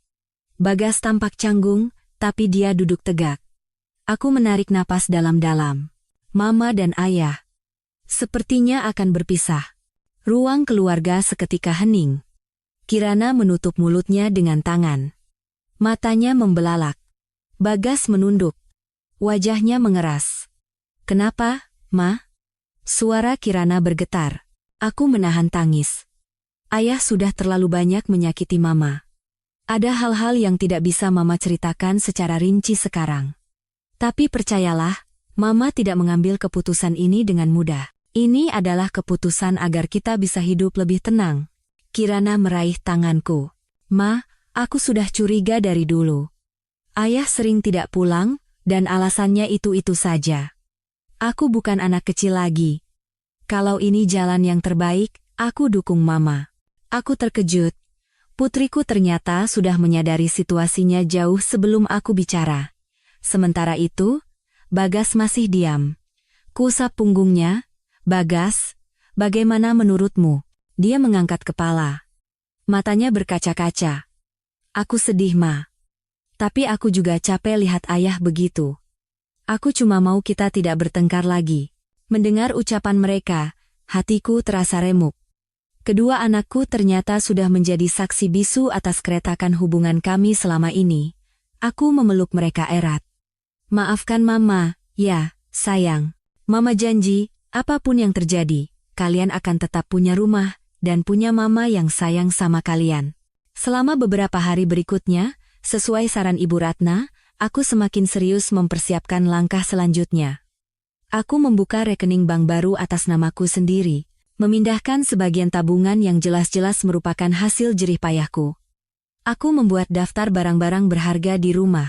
Bagas tampak canggung, tapi dia duduk tegak. Aku menarik napas dalam-dalam. Mama dan ayah sepertinya akan berpisah. Ruang keluarga seketika hening. Kirana menutup mulutnya dengan tangan. Matanya membelalak. Bagas menunduk. Wajahnya mengeras. "Kenapa, Ma?" Suara Kirana bergetar. Aku menahan tangis. Ayah sudah terlalu banyak menyakiti Mama. Ada hal-hal yang tidak bisa Mama ceritakan secara rinci sekarang. Tapi percayalah, Mama tidak mengambil keputusan ini dengan mudah. Ini adalah keputusan agar kita bisa hidup lebih tenang. Kirana meraih tanganku. "Ma, aku sudah curiga dari dulu. Ayah sering tidak pulang, dan alasannya itu-itu saja. Aku bukan anak kecil lagi. Kalau ini jalan yang terbaik, aku dukung Mama." Aku terkejut. Putriku ternyata sudah menyadari situasinya jauh sebelum aku bicara. Sementara itu, Bagas masih diam. Kuusap punggungnya. "Bagas, bagaimana menurutmu?" Dia mengangkat kepala. Matanya berkaca-kaca. "Aku sedih, Ma. Tapi aku juga capek lihat ayah begitu. Aku cuma mau kita tidak bertengkar lagi." Mendengar ucapan mereka, hatiku terasa remuk. Kedua anakku ternyata sudah menjadi saksi bisu atas keretakan hubungan kami selama ini. Aku memeluk mereka erat. "Maafkan Mama, ya, sayang. Mama janji, apapun yang terjadi, kalian akan tetap punya rumah, dan punya Mama yang sayang sama kalian." Selama beberapa hari berikutnya, sesuai saran Ibu Ratna, aku semakin serius mempersiapkan langkah selanjutnya. Aku membuka rekening bank baru atas namaku sendiri, memindahkan sebagian tabungan yang jelas-jelas merupakan hasil jerih payahku. Aku membuat daftar barang-barang berharga di rumah,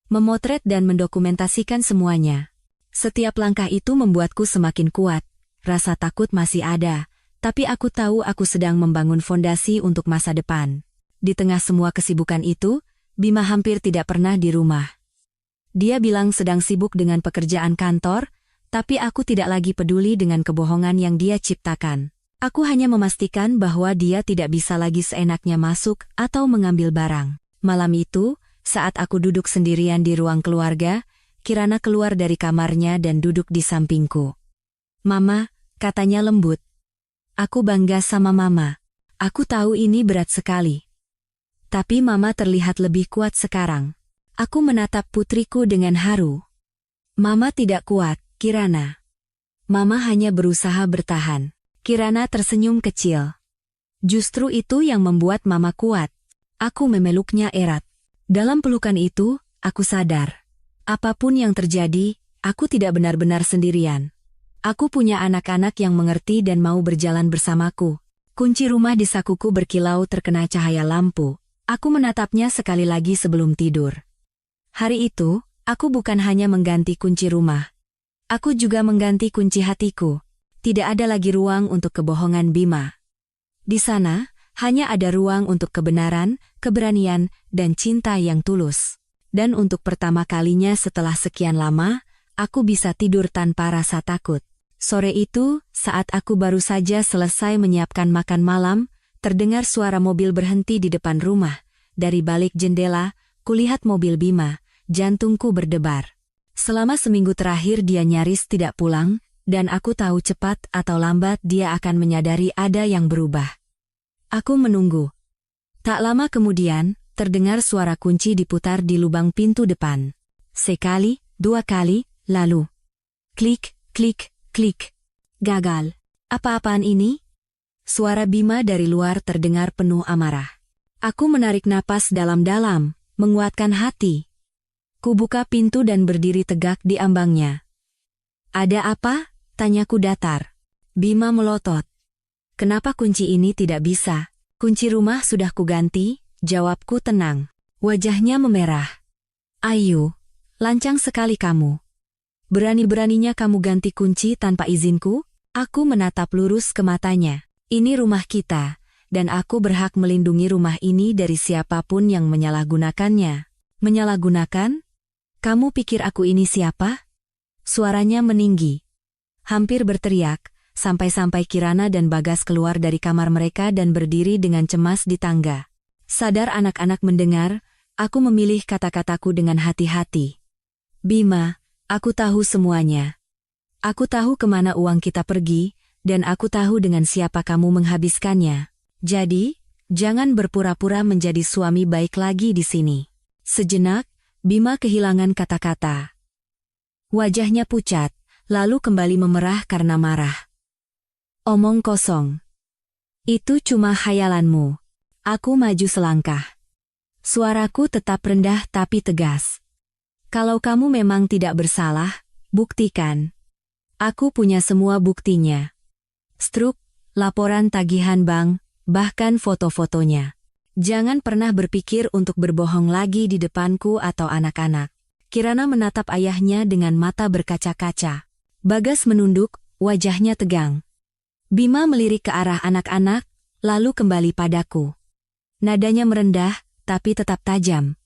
memotret dan mendokumentasikan semuanya. Setiap langkah itu membuatku semakin kuat. Rasa takut masih ada, tapi aku tahu aku sedang membangun fondasi untuk masa depan. Di tengah semua kesibukan itu, Bima hampir tidak pernah di rumah. Dia bilang sedang sibuk dengan pekerjaan kantor, tapi aku tidak lagi peduli dengan kebohongan yang dia ciptakan. Aku hanya memastikan bahwa dia tidak bisa lagi seenaknya masuk atau mengambil barang. Malam itu, saat aku duduk sendirian di ruang keluarga, Kirana keluar dari kamarnya dan duduk di sampingku. "Mama," katanya lembut. "Aku bangga sama Mama. Aku tahu ini berat sekali. Tapi Mama terlihat lebih kuat sekarang." Aku menatap putriku dengan haru. "Mama tidak kuat, Kirana. Mama hanya berusaha bertahan." Kirana tersenyum kecil. "Justru itu yang membuat Mama kuat." Aku memeluknya erat. Dalam pelukan itu, aku sadar. Apapun yang terjadi, aku tidak benar-benar sendirian. Aku punya anak-anak yang mengerti dan mau berjalan bersamaku. Kunci rumah di sakuku berkilau terkena cahaya lampu. Aku menatapnya sekali lagi sebelum tidur. Hari itu, aku bukan hanya mengganti kunci rumah. Aku juga mengganti kunci hatiku. Tidak ada lagi ruang untuk kebohongan Bima. Di sana, hanya ada ruang untuk kebenaran, keberanian, dan cinta yang tulus. Dan untuk pertama kalinya setelah sekian lama, aku bisa tidur tanpa rasa takut. Sore itu, saat aku baru saja selesai menyiapkan makan malam, terdengar suara mobil berhenti di depan rumah. Dari balik jendela, kulihat mobil Bima, jantungku berdebar. Selama seminggu terakhir dia nyaris tidak pulang, dan aku tahu cepat atau lambat dia akan menyadari ada yang berubah. Aku menunggu. Tak lama kemudian, terdengar suara kunci diputar di lubang pintu depan. Sekali, dua kali, lalu klik, klik, klik. Gagal. Apa-apaan ini? Suara Bima dari luar terdengar penuh amarah. Aku menarik napas dalam-dalam, menguatkan hati. Kubuka pintu dan berdiri tegak di ambangnya. "Ada apa?" tanyaku datar. Bima melotot. "Kenapa kunci ini tidak bisa?" "Kunci rumah sudah kuganti," jawabku tenang. Wajahnya memerah. "Ayu, lancang sekali kamu. Berani-beraninya kamu ganti kunci tanpa izinku? Aku menatap lurus ke matanya. Ini rumah kita, dan aku berhak melindungi rumah ini dari siapapun yang menyalahgunakannya. Menyalahgunakan? Kamu pikir aku ini siapa? Suaranya meninggi. Hampir berteriak, sampai-sampai Kirana dan Bagas keluar dari kamar mereka dan berdiri dengan cemas di tangga. Sadar anak-anak mendengar, aku memilih kata-kataku dengan hati-hati. Bima, aku tahu semuanya. Aku tahu kemana uang kita pergi, dan aku tahu dengan siapa kamu menghabiskannya. Jadi, jangan berpura-pura menjadi suami baik lagi di sini. Sejenak, Bima kehilangan kata-kata. Wajahnya pucat, lalu kembali memerah karena marah. Omong kosong. Itu cuma khayalanmu. Aku maju selangkah. Suaraku tetap rendah tapi tegas. Kalau kamu memang tidak bersalah, buktikan. Aku punya semua buktinya. Struk, laporan tagihan bank, bahkan foto-fotonya. Jangan pernah berpikir untuk berbohong lagi di depanku atau anak-anak. Kirana menatap ayahnya dengan mata berkaca-kaca. Bagas menunduk, wajahnya tegang. Bima melirik ke arah anak-anak, lalu kembali padaku. Nadanya merendah, tapi tetap tajam.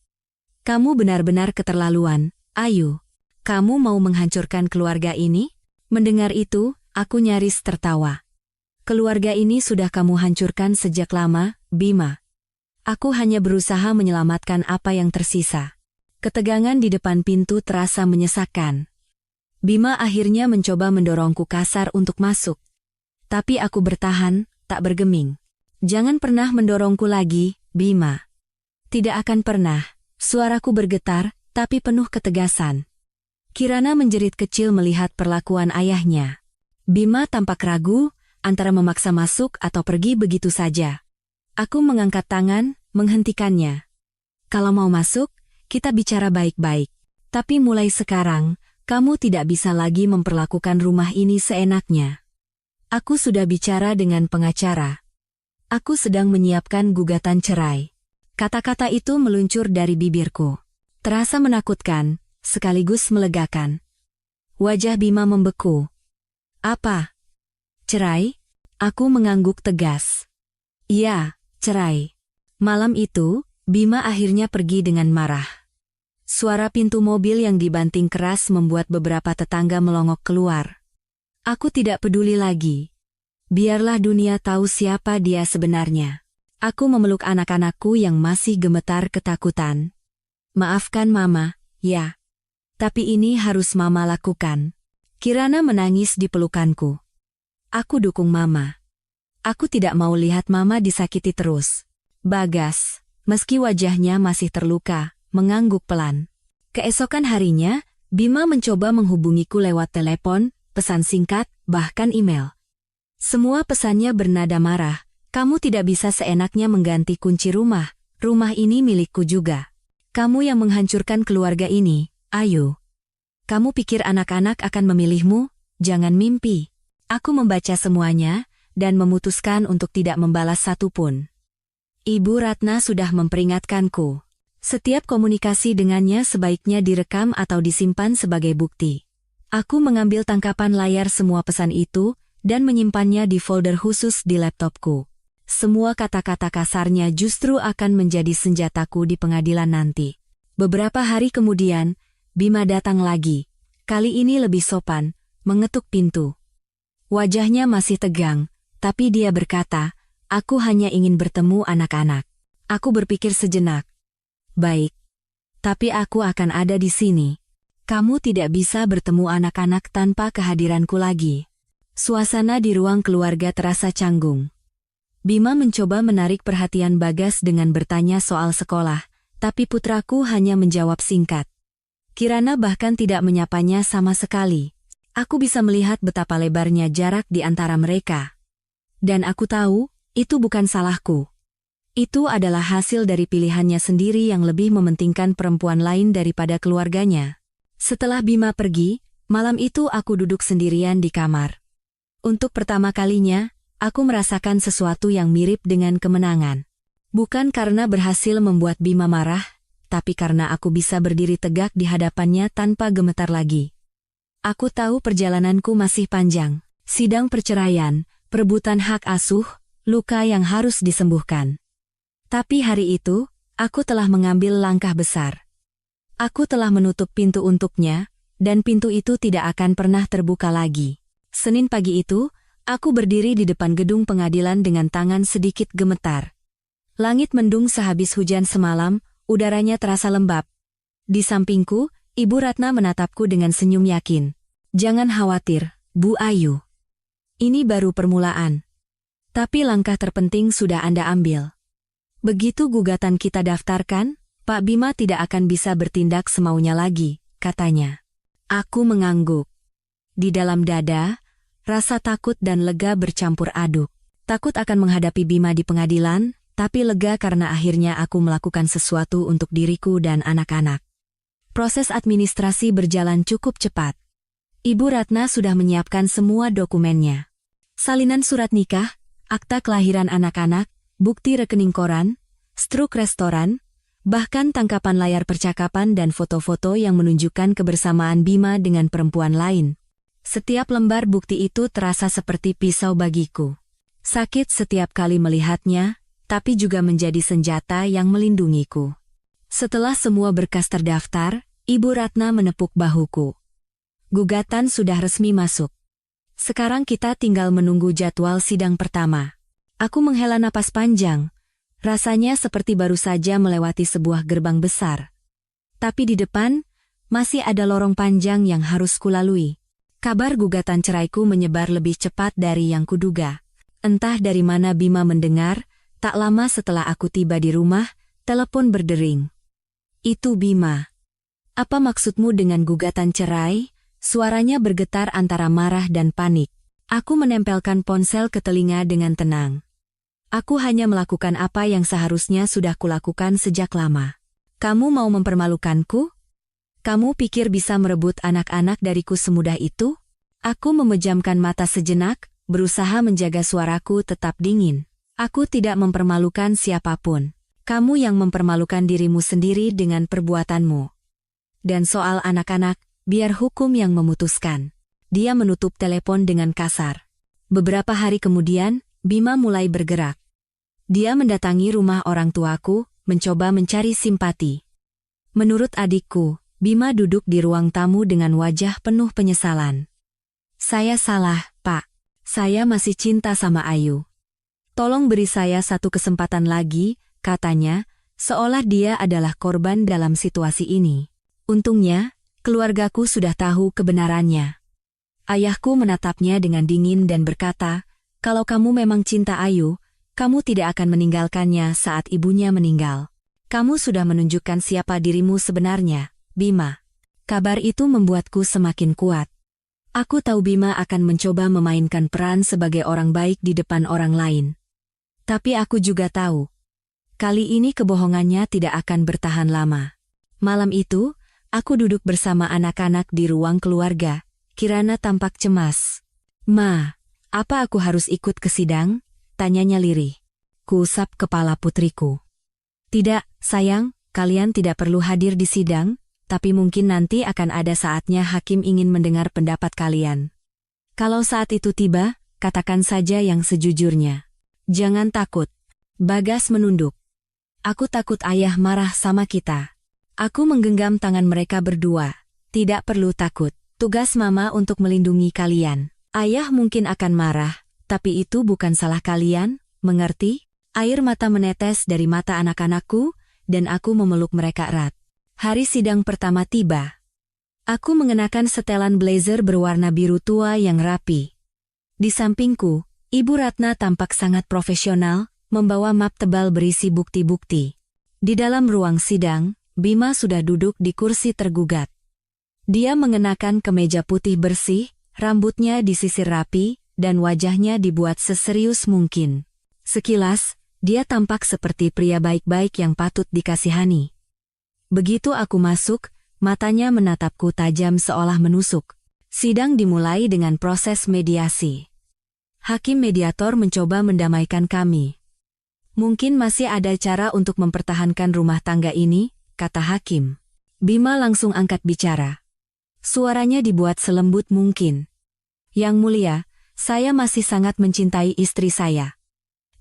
Kamu benar-benar keterlaluan, Ayu. Kamu mau menghancurkan keluarga ini? Mendengar itu, aku nyaris tertawa. Keluarga ini sudah kamu hancurkan sejak lama, Bima. Aku hanya berusaha menyelamatkan apa yang tersisa. Ketegangan di depan pintu terasa menyesakkan. Bima akhirnya mencoba mendorongku kasar untuk masuk. Tapi aku bertahan, tak bergeming. Jangan pernah mendorongku lagi, Bima. Tidak akan pernah. Suaraku bergetar, tapi penuh ketegasan. Kirana menjerit kecil melihat perlakuan ayahnya. Bima tampak ragu, antara memaksa masuk atau pergi begitu saja. Aku mengangkat tangan, menghentikannya. Kalau mau masuk, kita bicara baik-baik. Tapi mulai sekarang, kamu tidak bisa lagi memperlakukan rumah ini seenaknya. Aku sudah bicara dengan pengacara. Aku sedang menyiapkan gugatan cerai. Kata-kata itu meluncur dari bibirku. Terasa menakutkan, sekaligus melegakan. Wajah Bima membeku. Apa? Cerai? Aku mengangguk tegas. Iya, cerai. Malam itu, Bima akhirnya pergi dengan marah. Suara pintu mobil yang dibanting keras membuat beberapa tetangga melongok keluar. Aku tidak peduli lagi. Biarlah dunia tahu siapa dia sebenarnya. Aku memeluk anak-anakku yang masih gemetar ketakutan. Maafkan Mama, ya. Tapi ini harus Mama lakukan. Kirana menangis di pelukanku. Aku dukung Mama. Aku tidak mau lihat Mama disakiti terus. Bagas, meski wajahnya masih terluka, mengangguk pelan. Keesokan harinya, Bima mencoba menghubungiku lewat telepon, pesan singkat, bahkan email. Semua pesannya bernada marah. Kamu tidak bisa seenaknya mengganti kunci rumah. Rumah ini milikku juga. Kamu yang menghancurkan keluarga ini, Ayu. Kamu pikir anak-anak akan memilihmu? Jangan mimpi. Aku membaca semuanya, dan memutuskan untuk tidak membalas satupun. Ibu Ratna sudah memperingatkanku. Setiap komunikasi dengannya sebaiknya direkam atau disimpan sebagai bukti. Aku mengambil tangkapan layar semua pesan itu, dan menyimpannya di folder khusus di laptopku. Semua kata-kata kasarnya justru akan menjadi senjataku di pengadilan nanti. Beberapa hari kemudian, Bima datang lagi. Kali ini lebih sopan, mengetuk pintu. Wajahnya masih tegang, tapi dia berkata, aku hanya ingin bertemu anak-anak. Aku berpikir sejenak. Baik. Tapi aku akan ada di sini. Kamu tidak bisa bertemu anak-anak tanpa kehadiranku lagi. Suasana di ruang keluarga terasa canggung. Bima mencoba menarik perhatian Bagas dengan bertanya soal sekolah, tapi putraku hanya menjawab singkat. Kirana bahkan tidak menyapanya sama sekali. Aku bisa melihat betapa lebarnya jarak di antara mereka. Dan aku tahu, itu bukan salahku. Itu adalah hasil dari pilihannya sendiri yang lebih mementingkan perempuan lain daripada keluarganya. Setelah Bima pergi, malam itu aku duduk sendirian di kamar. Untuk pertama kalinya, aku merasakan sesuatu yang mirip dengan kemenangan. Bukan karena berhasil membuat Bima marah, tapi karena aku bisa berdiri tegak di hadapannya tanpa gemetar lagi. Aku tahu perjalananku masih panjang. Sidang perceraian, perebutan hak asuh, luka yang harus disembuhkan. Tapi hari itu, aku telah mengambil langkah besar. Aku telah menutup pintu untuknya, dan pintu itu tidak akan pernah terbuka lagi. Senin pagi itu, aku berdiri di depan gedung pengadilan dengan tangan sedikit gemetar. Langit mendung sehabis hujan semalam, udaranya terasa lembab. Di sampingku, Ibu Ratna menatapku dengan senyum yakin. Jangan khawatir, Bu Ayu. Ini baru permulaan. Tapi langkah terpenting sudah Anda ambil. Begitu gugatan kita daftarkan, Pak Bima tidak akan bisa bertindak semaunya lagi, katanya. Aku mengangguk. Di dalam dada, rasa takut dan lega bercampur aduk. Takut akan menghadapi Bima di pengadilan, tapi lega karena akhirnya aku melakukan sesuatu untuk diriku dan anak-anak. Proses administrasi berjalan cukup cepat. Ibu Ratna sudah menyiapkan semua dokumennya. Salinan surat nikah, akta kelahiran anak-anak, bukti rekening koran, struk restoran, bahkan tangkapan layar percakapan dan foto-foto yang menunjukkan kebersamaan Bima dengan perempuan lain. Setiap lembar bukti itu terasa seperti pisau bagiku. Sakit setiap kali melihatnya, tapi juga menjadi senjata yang melindungiku. Setelah semua berkas terdaftar, Ibu Ratna menepuk bahuku. Gugatan sudah resmi masuk. Sekarang kita tinggal menunggu jadwal sidang pertama. Aku menghela napas panjang. Rasanya seperti baru saja melewati sebuah gerbang besar. Tapi di depan, masih ada lorong panjang yang harus kulalui. Kabar gugatan ceraiku menyebar lebih cepat dari yang kuduga. Entah dari mana Bima mendengar, tak lama setelah aku tiba di rumah, telepon berdering. Itu Bima. Apa maksudmu dengan gugatan cerai? Suaranya bergetar antara marah dan panik. Aku menempelkan ponsel ke telinga dengan tenang. Aku hanya melakukan apa yang seharusnya sudah kulakukan sejak lama. Kamu mau mempermalukanku? Kamu pikir bisa merebut anak-anak dariku semudah itu? Aku memejamkan mata sejenak, berusaha menjaga suaraku tetap dingin. Aku tidak mempermalukan siapapun. Kamu yang mempermalukan dirimu sendiri dengan perbuatanmu. Dan soal anak-anak, biar hukum yang memutuskan. Dia menutup telepon dengan kasar. Beberapa hari kemudian, Bima mulai bergerak. Dia mendatangi rumah orang tuaku, mencoba mencari simpati. Menurut adikku, Bima duduk di ruang tamu dengan wajah penuh penyesalan. Saya salah, Pak. Saya masih cinta sama Ayu. Tolong beri saya satu kesempatan lagi, katanya, seolah dia adalah korban dalam situasi ini. Untungnya, keluargaku sudah tahu kebenarannya. Ayahku menatapnya dengan dingin dan berkata, kalau kamu memang cinta Ayu, kamu tidak akan meninggalkannya saat ibunya meninggal. Kamu sudah menunjukkan siapa dirimu sebenarnya, Bima. Kabar itu membuatku semakin kuat. Aku tahu Bima akan mencoba memainkan peran sebagai orang baik di depan orang lain. Tapi aku juga tahu, kali ini kebohongannya tidak akan bertahan lama. Malam itu, aku duduk bersama anak-anak di ruang keluarga. Kirana tampak cemas. Ma, apa aku harus ikut ke sidang? Tanyanya lirih. Kuusap kepala putriku. Tidak, sayang, kalian tidak perlu hadir di sidang, tapi mungkin nanti akan ada saatnya hakim ingin mendengar pendapat kalian. Kalau saat itu tiba, katakan saja yang sejujurnya. Jangan takut. Bagas menunduk. Aku takut ayah marah sama kita. Aku menggenggam tangan mereka berdua. Tidak perlu takut. Tugas mama untuk melindungi kalian. Ayah mungkin akan marah, tapi itu bukan salah kalian, mengerti? Air mata menetes dari mata anak-anakku, dan aku memeluk mereka erat. Hari sidang pertama tiba. Aku mengenakan setelan blazer berwarna biru tua yang rapi. Di sampingku, Ibu Ratna tampak sangat profesional, membawa map tebal berisi bukti-bukti. Di dalam ruang sidang, Bima sudah duduk di kursi tergugat. Dia mengenakan kemeja putih bersih, rambutnya disisir rapi, dan wajahnya dibuat seserius mungkin. Sekilas, dia tampak seperti pria baik-baik yang patut dikasihani. Begitu aku masuk, matanya menatapku tajam seolah menusuk. Sidang dimulai dengan proses mediasi. Hakim mediator mencoba mendamaikan kami. Mungkin masih ada cara untuk mempertahankan rumah tangga ini, kata hakim. Bima langsung angkat bicara. Suaranya dibuat selembut mungkin. Yang mulia, saya masih sangat mencintai istri saya.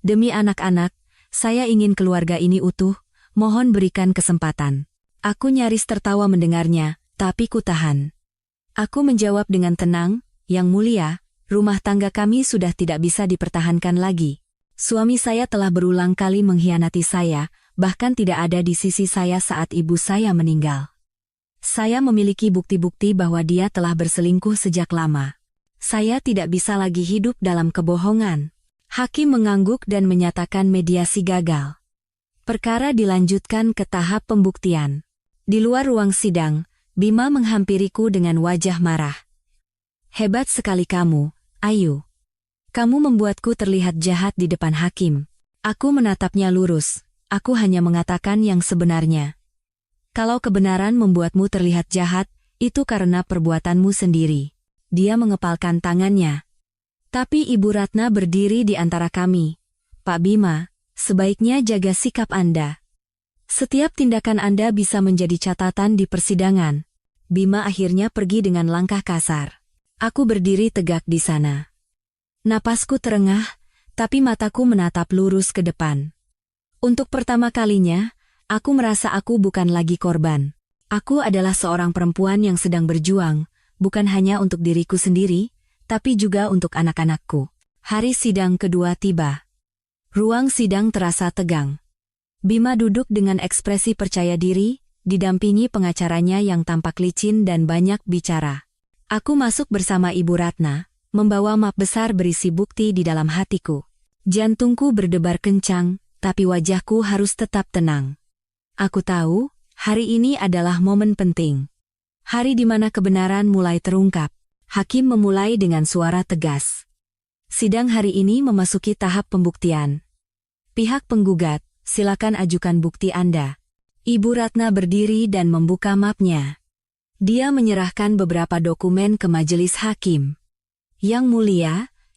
Demi anak-anak, saya ingin keluarga ini utuh, mohon berikan kesempatan. Aku nyaris tertawa mendengarnya, tapi kutahan. Aku menjawab dengan tenang, Yang mulia, rumah tangga kami sudah tidak bisa dipertahankan lagi. Suami saya telah berulang kali mengkhianati saya, bahkan tidak ada di sisi saya saat ibu saya meninggal. Saya memiliki bukti-bukti bahwa dia telah berselingkuh sejak lama. Saya tidak bisa lagi hidup dalam kebohongan. Hakim mengangguk dan menyatakan mediasi gagal. Perkara dilanjutkan ke tahap pembuktian. Di luar ruang sidang, Bima menghampiriku dengan wajah marah. Hebat sekali kamu, Ayu. Kamu membuatku terlihat jahat di depan hakim. Aku menatapnya lurus. Aku hanya mengatakan yang sebenarnya. Kalau kebenaran membuatmu terlihat jahat, itu karena perbuatanmu sendiri. Dia mengepalkan tangannya. Tapi Ibu Ratna berdiri di antara kami. Pak Bima, sebaiknya jaga sikap Anda. Setiap tindakan Anda bisa menjadi catatan di persidangan. Bima akhirnya pergi dengan langkah kasar. Aku berdiri tegak di sana. Napasku terengah, tapi mataku menatap lurus ke depan. Untuk pertama kalinya, aku merasa aku bukan lagi korban. Aku adalah seorang perempuan yang sedang berjuang, bukan hanya untuk diriku sendiri, tapi juga untuk anak-anakku. Hari sidang kedua tiba. Ruang sidang terasa tegang. Bima duduk dengan ekspresi percaya diri, didampingi pengacaranya yang tampak licin dan banyak bicara. Aku masuk bersama Ibu Ratna, membawa map besar berisi bukti di dalam hatiku. Jantungku berdebar kencang, tapi wajahku harus tetap tenang. Aku tahu, hari ini adalah momen penting. Hari di mana kebenaran mulai terungkap. Hakim memulai dengan suara tegas. Sidang hari ini memasuki tahap pembuktian. Pihak penggugat, silakan ajukan bukti Anda. Ibu Ratna berdiri dan membuka mapnya. Dia menyerahkan beberapa dokumen ke majelis hakim. Yang mulia,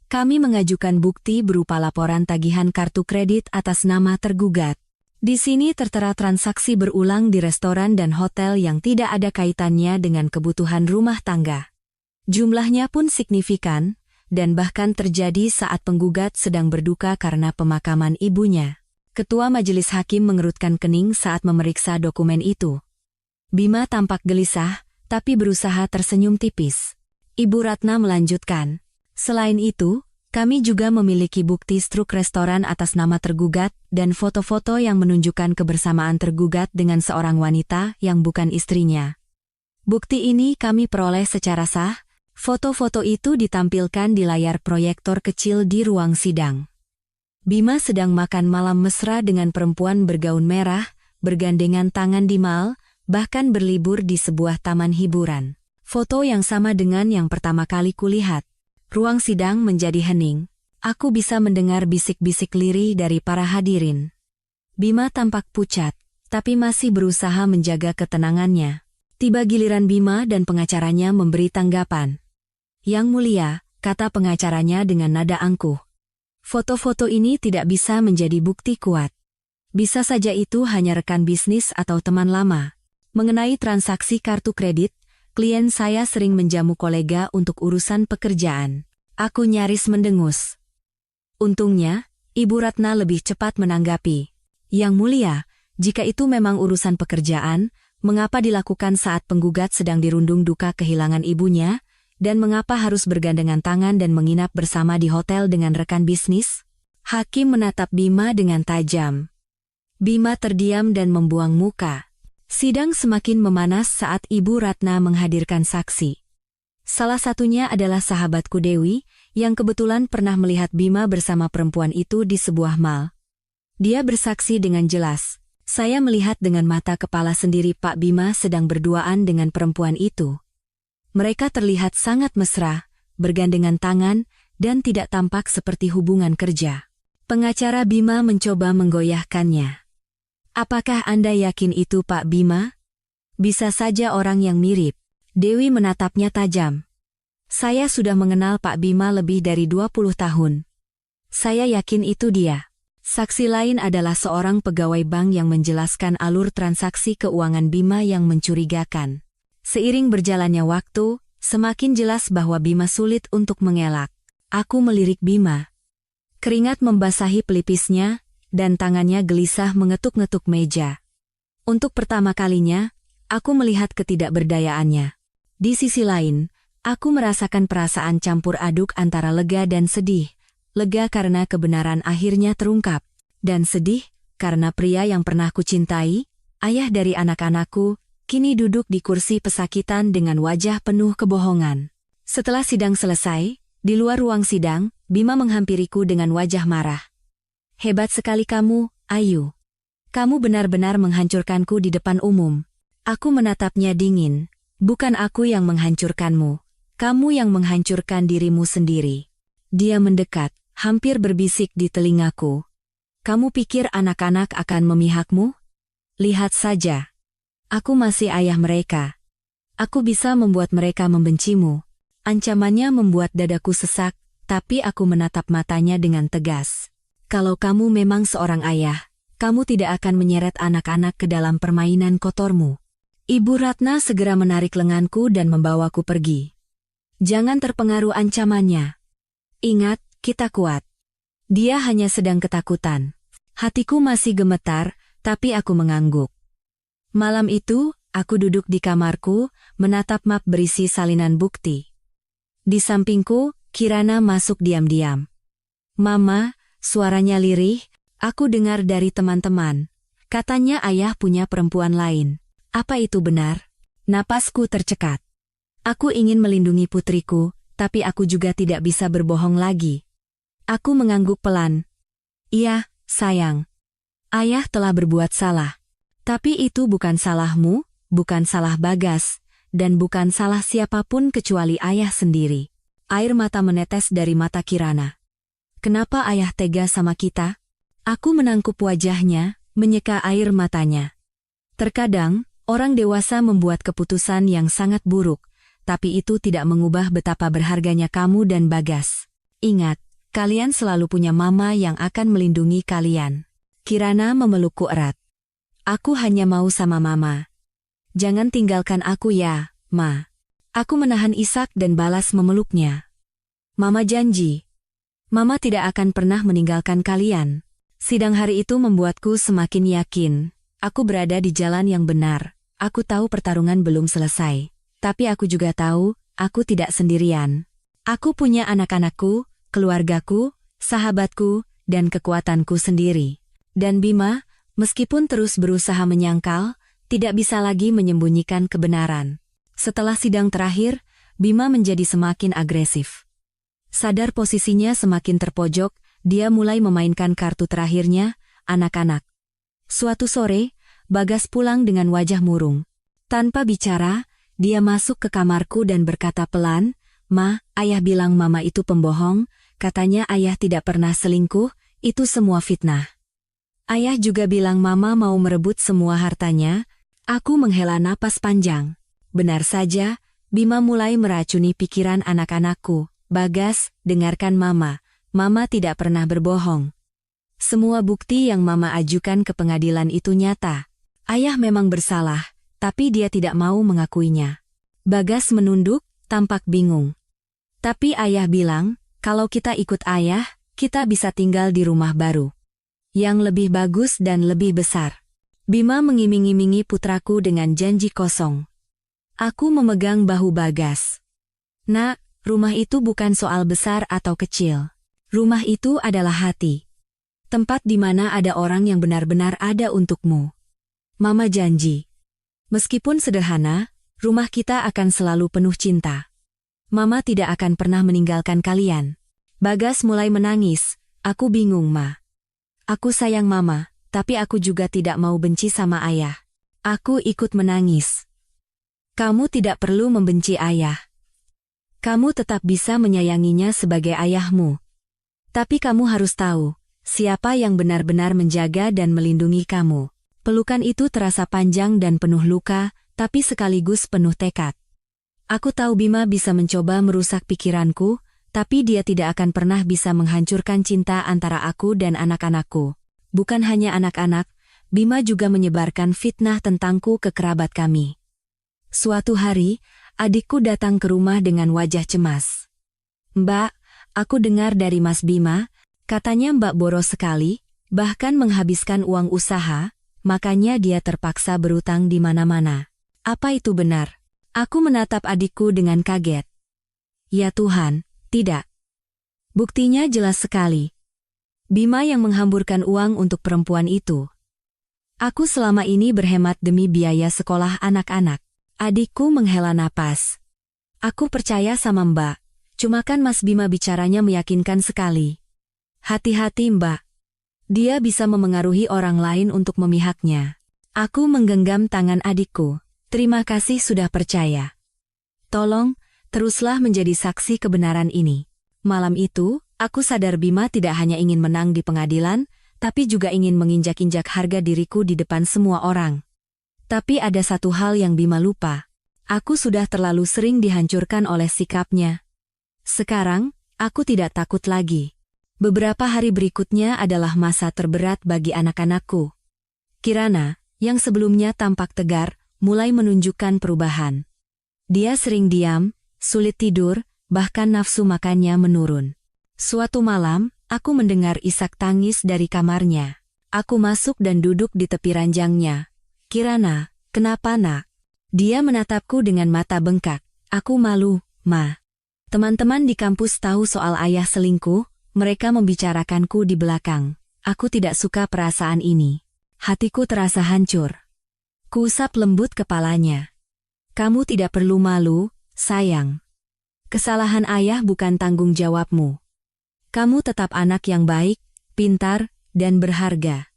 kami mengajukan bukti berupa laporan tagihan kartu kredit atas nama tergugat. Di sini tertera transaksi berulang di restoran dan hotel yang tidak ada kaitannya dengan kebutuhan rumah tangga. Jumlahnya pun signifikan, dan bahkan terjadi saat penggugat sedang berduka karena pemakaman ibunya. Ketua majelis hakim mengerutkan kening saat memeriksa dokumen itu. Bima tampak gelisah, tapi berusaha tersenyum tipis. Ibu Ratna melanjutkan. Selain itu, kami juga memiliki bukti struk restoran atas nama tergugat dan foto-foto yang menunjukkan kebersamaan tergugat dengan seorang wanita yang bukan istrinya. Bukti ini kami peroleh secara sah, foto-foto itu ditampilkan di layar proyektor kecil di ruang sidang. Bima sedang makan malam mesra dengan perempuan bergaun merah, bergandengan tangan di mal, bahkan berlibur di sebuah taman hiburan. Foto yang sama dengan yang pertama kali kulihat. Ruang sidang menjadi hening. Aku bisa mendengar bisik-bisik lirih dari para hadirin. Bima tampak pucat, tapi masih berusaha menjaga ketenangannya. Tiba giliran Bima dan pengacaranya memberi tanggapan. Yang mulia, kata pengacaranya dengan nada angkuh. Foto-foto ini tidak bisa menjadi bukti kuat. Bisa saja itu hanya rekan bisnis atau teman lama. Mengenai transaksi kartu kredit, klien saya sering menjamu kolega untuk urusan pekerjaan. Aku nyaris mendengus. Untungnya, Ibu Ratna lebih cepat menanggapi. Yang mulia, jika itu memang urusan pekerjaan, mengapa dilakukan saat penggugat sedang dirundung duka kehilangan ibunya, dan mengapa harus bergandengan tangan dan menginap bersama di hotel dengan rekan bisnis? Hakim menatap Bima dengan tajam. Bima terdiam dan membuang muka. Sidang semakin memanas saat Ibu Ratna menghadirkan saksi. Salah satunya adalah sahabatku Dewi, yang kebetulan pernah melihat Bima bersama perempuan itu di sebuah mal. Dia bersaksi dengan jelas, saya melihat dengan mata kepala sendiri Pak Bima sedang berduaan dengan perempuan itu. Mereka terlihat sangat mesra, bergandengan tangan, dan tidak tampak seperti hubungan kerja. Pengacara Bima mencoba menggoyahkannya. Apakah Anda yakin itu Pak Bima? Bisa saja orang yang mirip. Dewi menatapnya tajam. Saya sudah mengenal Pak Bima lebih dari 20 tahun. Saya yakin itu dia. Saksi lain adalah seorang pegawai bank yang menjelaskan alur transaksi keuangan Bima yang mencurigakan. Seiring berjalannya waktu, semakin jelas bahwa Bima sulit untuk mengelak. Aku melirik Bima. Keringat membasahi pelipisnya, dan tangannya gelisah mengetuk-ngetuk meja. Untuk pertama kalinya, aku melihat ketidakberdayaannya. Di sisi lain, aku merasakan perasaan campur aduk antara lega dan sedih. Lega karena kebenaran akhirnya terungkap, dan sedih karena pria yang pernah kucintai, ayah dari anak-anakku, kini duduk di kursi pesakitan dengan wajah penuh kebohongan. Setelah sidang selesai, di luar ruang sidang, Bima menghampiriku dengan wajah marah. Hebat sekali kamu, Ayu. Kamu benar-benar menghancurkanku di depan umum. Aku menatapnya dingin. Bukan aku yang menghancurkanmu. Kamu yang menghancurkan dirimu sendiri. Dia mendekat, hampir berbisik di telingaku. Kamu pikir anak-anak akan memihakmu? Lihat saja. Aku masih ayah mereka. Aku bisa membuat mereka membencimu. Ancamannya membuat dadaku sesak, tapi aku menatap matanya dengan tegas. Kalau kamu memang seorang ayah, kamu tidak akan menyeret anak-anak ke dalam permainan kotormu. Ibu Ratna segera menarik lenganku dan membawaku pergi. Jangan terpengaruh ancamannya. Ingat, kita kuat. Dia hanya sedang ketakutan. Hatiku masih gemetar, tapi aku mengangguk. Malam itu, aku duduk di kamarku, menatap map berisi salinan bukti. Di sampingku, Kirana masuk diam-diam. Mama, suaranya lirih, aku dengar dari teman-teman. Katanya ayah punya perempuan lain. Apa itu benar? Napasku tercekat. Aku ingin melindungi putriku, tapi aku juga tidak bisa berbohong lagi. Aku mengangguk pelan. Iya, sayang. Ayah telah berbuat salah. Tapi itu bukan salahmu, bukan salah Bagas, dan bukan salah siapapun kecuali ayah sendiri. Air mata menetes dari mata Kirana. Kenapa ayah tega sama kita? Aku menangkup wajahnya, menyeka air matanya. Terkadang, orang dewasa membuat keputusan yang sangat buruk, tapi itu tidak mengubah betapa berharganya kamu dan Bagas. Ingat, kalian selalu punya mama yang akan melindungi kalian. Kirana memelukku erat. Aku hanya mau sama mama. Jangan tinggalkan aku ya, Ma. Aku menahan isak dan balas memeluknya. Mama janji. Mama tidak akan pernah meninggalkan kalian. Sidang hari itu membuatku semakin yakin. Aku berada di jalan yang benar. Aku tahu pertarungan belum selesai. Tapi aku juga tahu, aku tidak sendirian. Aku punya anak-anakku, keluargaku, sahabatku, dan kekuatanku sendiri. Dan Bima, meskipun terus berusaha menyangkal, tidak bisa lagi menyembunyikan kebenaran. Setelah sidang terakhir, Bima menjadi semakin agresif. Sadar posisinya semakin terpojok, dia mulai memainkan kartu terakhirnya, anak-anak. Suatu sore, Bagas pulang dengan wajah murung. Tanpa bicara, dia masuk ke kamarku dan berkata pelan, Ma, ayah bilang mama itu pembohong, katanya ayah tidak pernah selingkuh, itu semua fitnah. Ayah juga bilang mama mau merebut semua hartanya. Aku menghela napas panjang. Benar saja, Bima mulai meracuni pikiran anak-anakku. Bagas, dengarkan mama. Mama tidak pernah berbohong. Semua bukti yang mama ajukan ke pengadilan itu nyata. Ayah memang bersalah, tapi dia tidak mau mengakuinya. Bagas menunduk, tampak bingung. Tapi ayah bilang, kalau kita ikut ayah, kita bisa tinggal di rumah baru. Yang lebih bagus dan lebih besar. Bima mengiming-imingi putraku dengan janji kosong. Aku memegang bahu Bagas. Nak, rumah itu bukan soal besar atau kecil. Rumah itu adalah hati. Tempat di mana ada orang yang benar-benar ada untukmu. Mama janji. Meskipun sederhana, rumah kita akan selalu penuh cinta. Mama tidak akan pernah meninggalkan kalian. Bagas mulai menangis. Aku bingung, Ma. Aku sayang mama, tapi aku juga tidak mau benci sama ayah. Aku ikut menangis. Kamu tidak perlu membenci ayah. Kamu tetap bisa menyayanginya sebagai ayahmu. Tapi kamu harus tahu, siapa yang benar-benar menjaga dan melindungi kamu. Pelukan itu terasa panjang dan penuh luka, tapi sekaligus penuh tekad. Aku tahu Bima bisa mencoba merusak pikiranku, tapi dia tidak akan pernah bisa menghancurkan cinta antara aku dan anak-anakku. Bukan hanya anak-anak, Bima juga menyebarkan fitnah tentangku ke kerabat kami. Suatu hari, adikku datang ke rumah dengan wajah cemas. "Mbak, aku dengar dari Mas Bima, katanya Mbak boros sekali, bahkan menghabiskan uang usaha, makanya dia terpaksa berutang di mana-mana. Apa itu benar?" Aku menatap adikku dengan kaget. Ya Tuhan, tidak. Buktinya jelas sekali. Bima yang menghamburkan uang untuk perempuan itu. Aku selama ini berhemat demi biaya sekolah anak-anak. Adikku menghela napas. Aku percaya sama Mbak, cuma kan Mas Bima bicaranya meyakinkan sekali. Hati-hati Mbak. Dia bisa memengaruhi orang lain untuk memihaknya. Aku menggenggam tangan adikku. Terima kasih sudah percaya. Tolong, teruslah menjadi saksi kebenaran ini. Malam itu, aku sadar Bima tidak hanya ingin menang di pengadilan, tapi juga ingin menginjak-injak harga diriku di depan semua orang. Tapi ada satu hal yang Bima lupa. Aku sudah terlalu sering dihancurkan oleh sikapnya. Sekarang, aku tidak takut lagi. Beberapa hari berikutnya adalah masa terberat bagi anak-anakku. Kirana, yang sebelumnya tampak tegar, mulai menunjukkan perubahan. Dia sering diam, sulit tidur, bahkan nafsu makannya menurun. Suatu malam, aku mendengar isak tangis dari kamarnya. Aku masuk dan duduk di tepi ranjangnya. "Kirana, kenapa nak?" Dia menatapku dengan mata bengkak. "Aku malu, Ma. Teman-teman di kampus tahu soal ayah selingkuh, mereka membicarakanku di belakang. Aku tidak suka perasaan ini. Hatiku terasa hancur." Kuusap lembut kepalanya. "Kamu tidak perlu malu, sayang. Kesalahan ayah bukan tanggung jawabmu. Kamu tetap anak yang baik, pintar, dan berharga.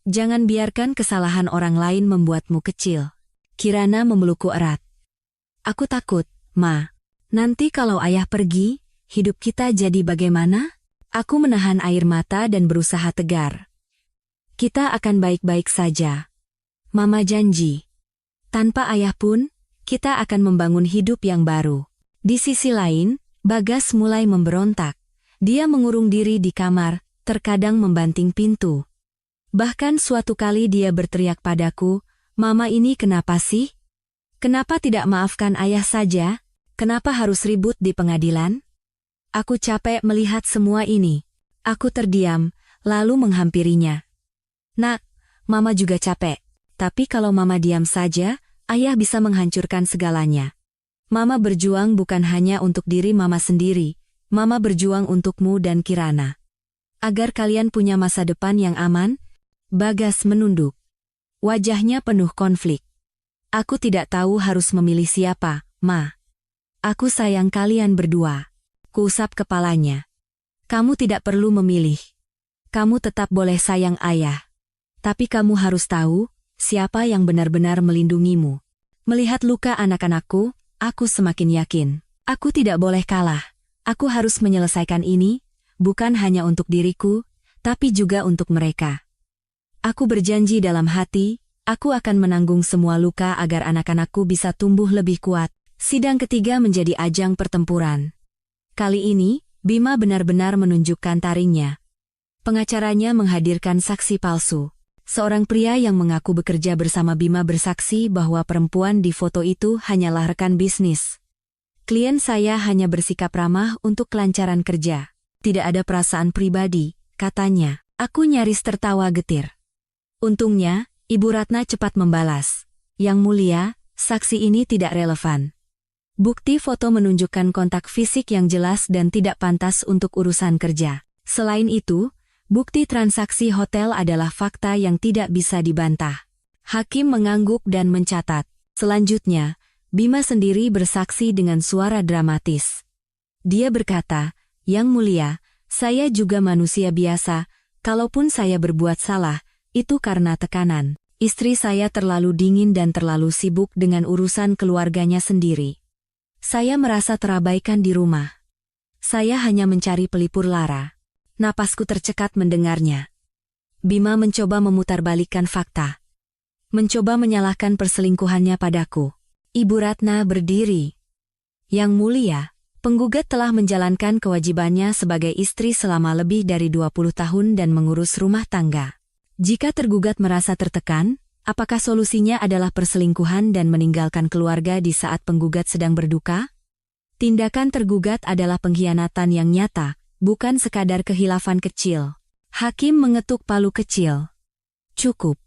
Jangan biarkan kesalahan orang lain membuatmu kecil." Kirana memelukku erat. "Aku takut, Ma. Nanti kalau ayah pergi, hidup kita jadi bagaimana?" Aku menahan air mata dan berusaha tegar. "Kita akan baik-baik saja. Mama janji. Tanpa ayah pun, kita akan membangun hidup yang baru." Di sisi lain, Bagas mulai memberontak. Dia mengurung diri di kamar, terkadang membanting pintu. Bahkan suatu kali dia berteriak padaku, "Mama ini kenapa sih? Kenapa tidak maafkan ayah saja? Kenapa harus ribut di pengadilan?" Aku capek melihat semua ini. Aku terdiam, lalu menghampirinya. "Nak, Mama juga capek. Tapi kalau Mama diam saja, ayah bisa menghancurkan segalanya. Mama berjuang bukan hanya untuk diri Mama sendiri, Mama berjuang untukmu dan Kirana. Agar kalian punya masa depan yang aman." Bagas menunduk. Wajahnya penuh konflik. "Aku tidak tahu harus memilih siapa, Ma. Aku sayang kalian berdua." Kuusap kepalanya. "Kamu tidak perlu memilih. Kamu tetap boleh sayang ayah. Tapi kamu harus tahu, siapa yang benar-benar melindungimu." Melihat luka anak-anakku, aku semakin yakin. Aku tidak boleh kalah. Aku harus menyelesaikan ini, bukan hanya untuk diriku, tapi juga untuk mereka. Aku berjanji dalam hati, aku akan menanggung semua luka agar anak-anakku bisa tumbuh lebih kuat. Sidang ketiga menjadi ajang pertempuran. Kali ini, Bima benar-benar menunjukkan taringnya. Pengacaranya menghadirkan saksi palsu. Seorang pria yang mengaku bekerja bersama Bima bersaksi bahwa perempuan di foto itu hanyalah rekan bisnis. "Klien saya hanya bersikap ramah untuk kelancaran kerja. Tidak ada perasaan pribadi," katanya. Aku nyaris tertawa getir. Untungnya, Ibu Ratna cepat membalas. "Yang mulia, saksi ini tidak relevan. Bukti foto menunjukkan kontak fisik yang jelas dan tidak pantas untuk urusan kerja. Selain itu, bukti transaksi hotel adalah fakta yang tidak bisa dibantah." Hakim mengangguk dan mencatat. Selanjutnya, Bima sendiri bersaksi dengan suara dramatis. Dia berkata, "Yang mulia, saya juga manusia biasa. Kalaupun saya berbuat salah, itu karena tekanan. Istri saya terlalu dingin dan terlalu sibuk dengan urusan keluarganya sendiri. Saya merasa terabaikan di rumah. Saya hanya mencari pelipur lara." Napasku tercekat mendengarnya. Bima mencoba memutarbalikkan fakta. Mencoba menyalahkan perselingkuhannya padaku. Ibu Ratna berdiri. "Yang mulia, penggugat telah menjalankan kewajibannya sebagai istri selama lebih dari 20 tahun dan mengurus rumah tangga. Jika tergugat merasa tertekan, Apakah solusinya adalah perselingkuhan dan meninggalkan keluarga di saat penggugat sedang berduka? Tindakan tergugat adalah pengkhianatan yang nyata, bukan sekadar khilafan kecil. Hakim mengetuk palu kecil. Cukup.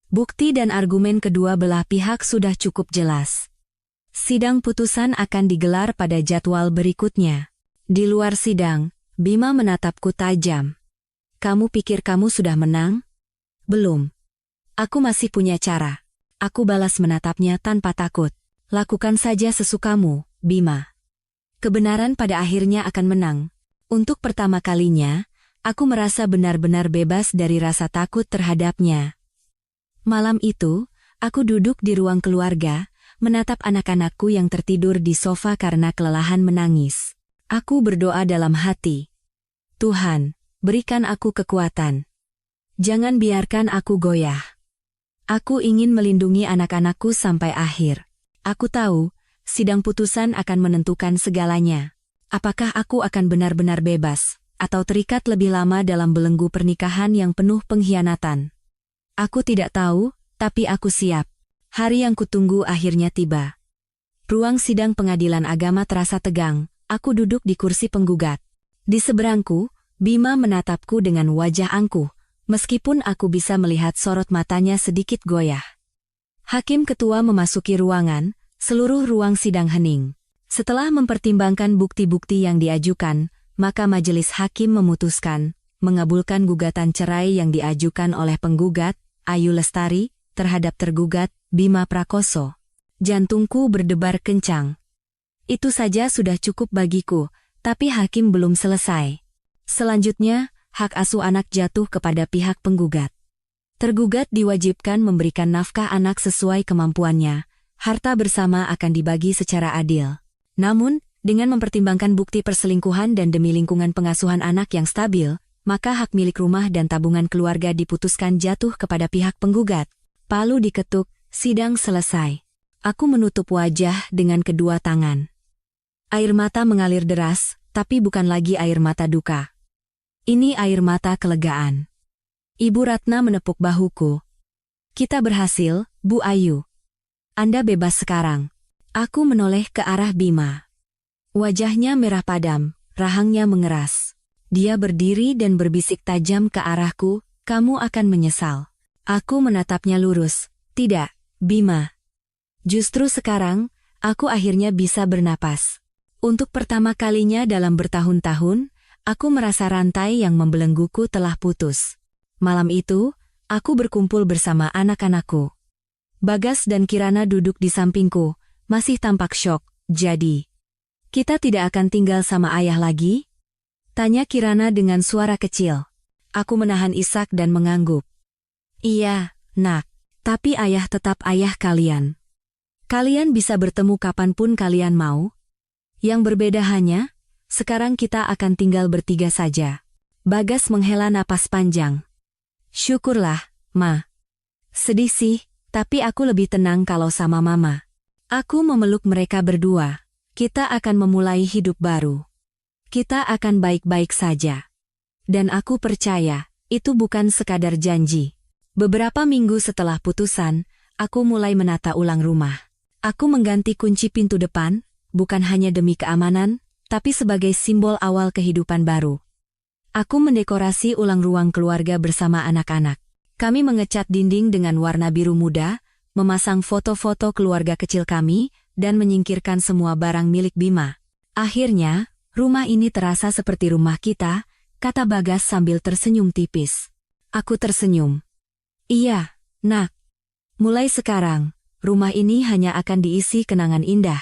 Bukti dan argumen kedua belah pihak sudah cukup jelas. Sidang putusan akan digelar pada jadwal berikutnya. Di luar sidang, Bima menatapku tajam. Kamu pikir kamu sudah menang? Belum. Aku masih punya cara. Aku balas menatapnya tanpa takut. Lakukan saja sesukamu, Bima. Kebenaran pada akhirnya akan menang. Untuk pertama kalinya, aku merasa benar-benar bebas dari rasa takut terhadapnya. Malam itu, aku duduk di ruang keluarga, menatap anak-anakku yang tertidur di sofa karena kelelahan menangis. Aku berdoa dalam hati. Tuhan, berikan aku kekuatan. Jangan biarkan aku goyah. Aku ingin melindungi anak-anakku sampai akhir. Aku tahu, sidang putusan akan menentukan segalanya. Apakah aku akan benar-benar bebas, atau terikat lebih lama dalam belenggu pernikahan yang penuh pengkhianatan? Aku tidak tahu, tapi aku siap. Hari yang kutunggu akhirnya tiba. Ruang sidang pengadilan agama terasa tegang. Aku duduk di kursi penggugat. Di seberangku, Bima menatapku dengan wajah angkuh. Meskipun aku bisa melihat sorot matanya sedikit goyah. Hakim ketua memasuki ruangan, seluruh ruang sidang hening. Setelah mempertimbangkan bukti-bukti yang diajukan, maka majelis hakim memutuskan, mengabulkan gugatan cerai yang diajukan oleh penggugat, Ayu Lestari, terhadap tergugat, Bima Prakoso. Jantungku berdebar kencang. Itu saja sudah cukup bagiku, tapi hakim belum selesai. Selanjutnya, hak asuh anak jatuh kepada pihak penggugat. Tergugat diwajibkan memberikan nafkah anak sesuai kemampuannya. Harta bersama akan dibagi secara adil. Namun, dengan mempertimbangkan bukti perselingkuhan dan demi lingkungan pengasuhan anak yang stabil, maka hak milik rumah dan tabungan keluarga diputuskan jatuh kepada pihak penggugat. Palu diketuk, sidang selesai. Aku menutup wajah dengan kedua tangan. Air mata mengalir deras, tapi bukan lagi air mata duka. Ini air mata kelegaan. Ibu Ratna menepuk bahuku. Kita berhasil, Bu Ayu. Anda bebas sekarang. Aku menoleh ke arah Bima. Wajahnya merah padam, rahangnya mengeras. Dia berdiri dan berbisik tajam ke arahku, kamu akan menyesal. Aku menatapnya lurus. Tidak, Bima. Justru sekarang, aku akhirnya bisa bernapas. Untuk pertama kalinya dalam bertahun-tahun, aku merasa rantai yang membelengguku telah putus. Malam itu, aku berkumpul bersama anak-anakku. Bagas dan Kirana duduk di sampingku, masih tampak syok. Jadi, kita tidak akan tinggal sama ayah lagi? Tanya Kirana dengan suara kecil. Aku menahan isak dan mengangguk. Iya, nak. Tapi ayah tetap ayah kalian. Kalian bisa bertemu kapanpun kalian mau. Yang berbeda hanya, sekarang kita akan tinggal bertiga saja. Bagas menghela napas panjang. Syukurlah, Ma. Sedih sih, tapi aku lebih tenang kalau sama Mama. Aku memeluk mereka berdua. Kita akan memulai hidup baru. Kita akan baik-baik saja. Dan aku percaya, itu bukan sekadar janji. Beberapa minggu setelah putusan, aku mulai menata ulang rumah. Aku mengganti kunci pintu depan, bukan hanya demi keamanan, tapi sebagai simbol awal kehidupan baru. Aku mendekorasi ulang ruang keluarga bersama anak-anak. Kami mengecat dinding dengan warna biru muda, memasang foto-foto keluarga kecil kami, dan menyingkirkan semua barang milik Bima. Akhirnya, rumah ini terasa seperti rumah kita, kata Bagas sambil tersenyum tipis. Aku tersenyum. Iya, nak. Mulai sekarang, rumah ini hanya akan diisi kenangan indah.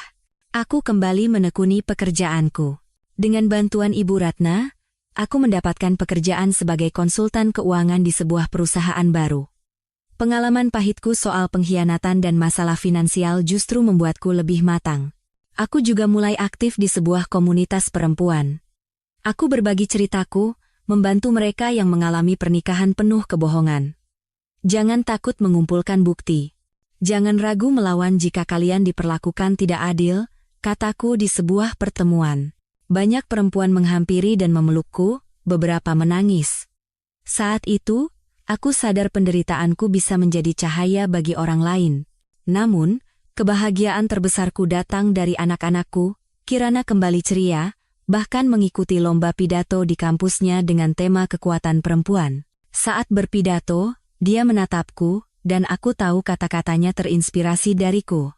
Aku kembali menekuni pekerjaanku. Dengan bantuan Ibu Ratna, aku mendapatkan pekerjaan sebagai konsultan keuangan di sebuah perusahaan baru. Pengalaman pahitku soal pengkhianatan dan masalah finansial justru membuatku lebih matang. Aku juga mulai aktif di sebuah komunitas perempuan. Aku berbagi ceritaku, membantu mereka yang mengalami pernikahan penuh kebohongan. Jangan takut mengumpulkan bukti. Jangan ragu melawan jika kalian diperlakukan tidak adil, kataku di sebuah pertemuan. Banyak perempuan menghampiri dan memelukku, beberapa menangis. Saat itu, Aku sadar penderitaanku bisa menjadi cahaya bagi orang lain. Namun, kebahagiaan terbesarku datang dari anak-anakku. Kirana kembali ceria, bahkan mengikuti lomba pidato di kampusnya dengan tema kekuatan perempuan. Saat berpidato, dia menatapku, dan aku tahu kata-katanya terinspirasi dariku.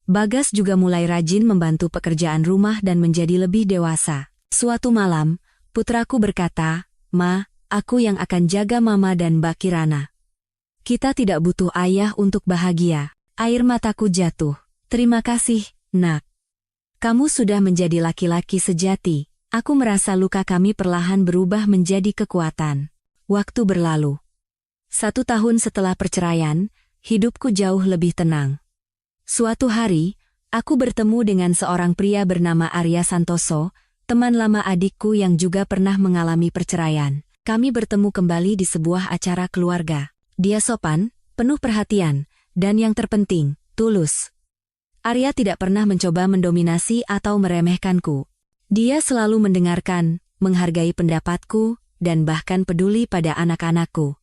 Bagas juga mulai rajin membantu pekerjaan rumah dan menjadi lebih dewasa. Suatu malam, putraku berkata, "Ma, aku yang akan jaga Mama dan Mbak Kirana. Kita tidak butuh ayah untuk bahagia." Air mataku jatuh. "Terima kasih, Nak. Kamu sudah menjadi laki-laki sejati." Aku merasa luka kami perlahan berubah menjadi kekuatan. Waktu berlalu. 1 tahun setelah perceraian, hidupku jauh lebih tenang. Suatu hari, aku bertemu dengan seorang pria bernama Arya Santoso, teman lama adikku yang juga pernah mengalami perceraian. Kami bertemu kembali di sebuah acara keluarga. Dia sopan, penuh perhatian, dan yang terpenting, tulus. Arya tidak pernah mencoba mendominasi atau meremehkanku. Dia selalu mendengarkan, menghargai pendapatku, dan bahkan peduli pada anak-anakku.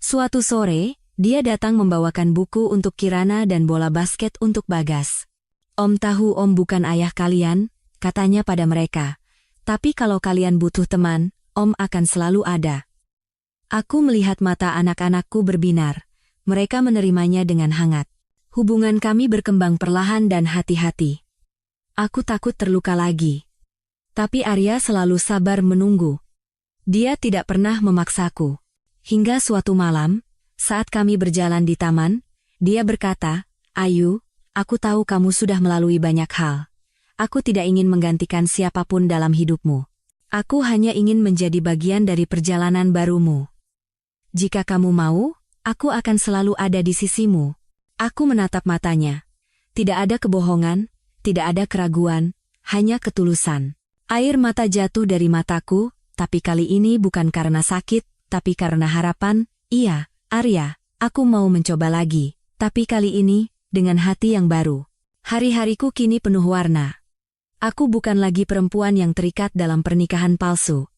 Suatu sore, dia datang membawakan buku untuk Kirana dan bola basket untuk Bagas. "Om tahu Om bukan ayah kalian," katanya pada mereka. "Tapi kalau kalian butuh teman, Om akan selalu ada." Aku melihat mata anak-anakku berbinar. Mereka menerimanya dengan hangat. Hubungan kami berkembang perlahan dan hati-hati. Aku takut terluka lagi. Tapi Arya selalu sabar menunggu. Dia tidak pernah memaksaku. Hingga suatu malam, saat kami berjalan di taman, dia berkata, "Ayu, aku tahu kamu sudah melalui banyak hal. Aku tidak ingin menggantikan siapapun dalam hidupmu. Aku hanya ingin menjadi bagian dari perjalanan barumu. Jika kamu mau, aku akan selalu ada di sisimu." Aku menatap matanya. Tidak ada kebohongan, tidak ada keraguan, hanya ketulusan. Air mata jatuh dari mataku, tapi kali ini bukan karena sakit, tapi karena harapan. "Iya, Arya, aku mau mencoba lagi. Tapi kali ini, dengan hati yang baru." Hari-hariku kini penuh warna. Aku bukan lagi perempuan yang terikat dalam pernikahan palsu.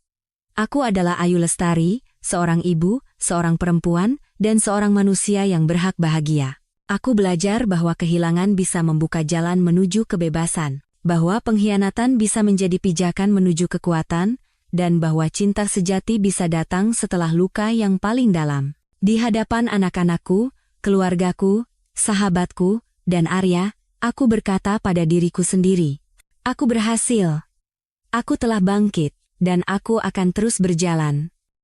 Aku adalah Ayu Lestari, seorang ibu, seorang perempuan, dan seorang manusia yang berhak bahagia. Aku belajar bahwa kehilangan bisa membuka jalan menuju kebebasan, bahwa pengkhianatan bisa menjadi pijakan menuju kekuatan, dan bahwa cinta sejati bisa datang setelah luka yang paling dalam. Di hadapan anak-anakku, keluargaku, sahabatku, dan Arya, aku berkata pada diriku sendiri, "Aku berhasil. Aku telah bangkit, dan aku akan terus berjalan."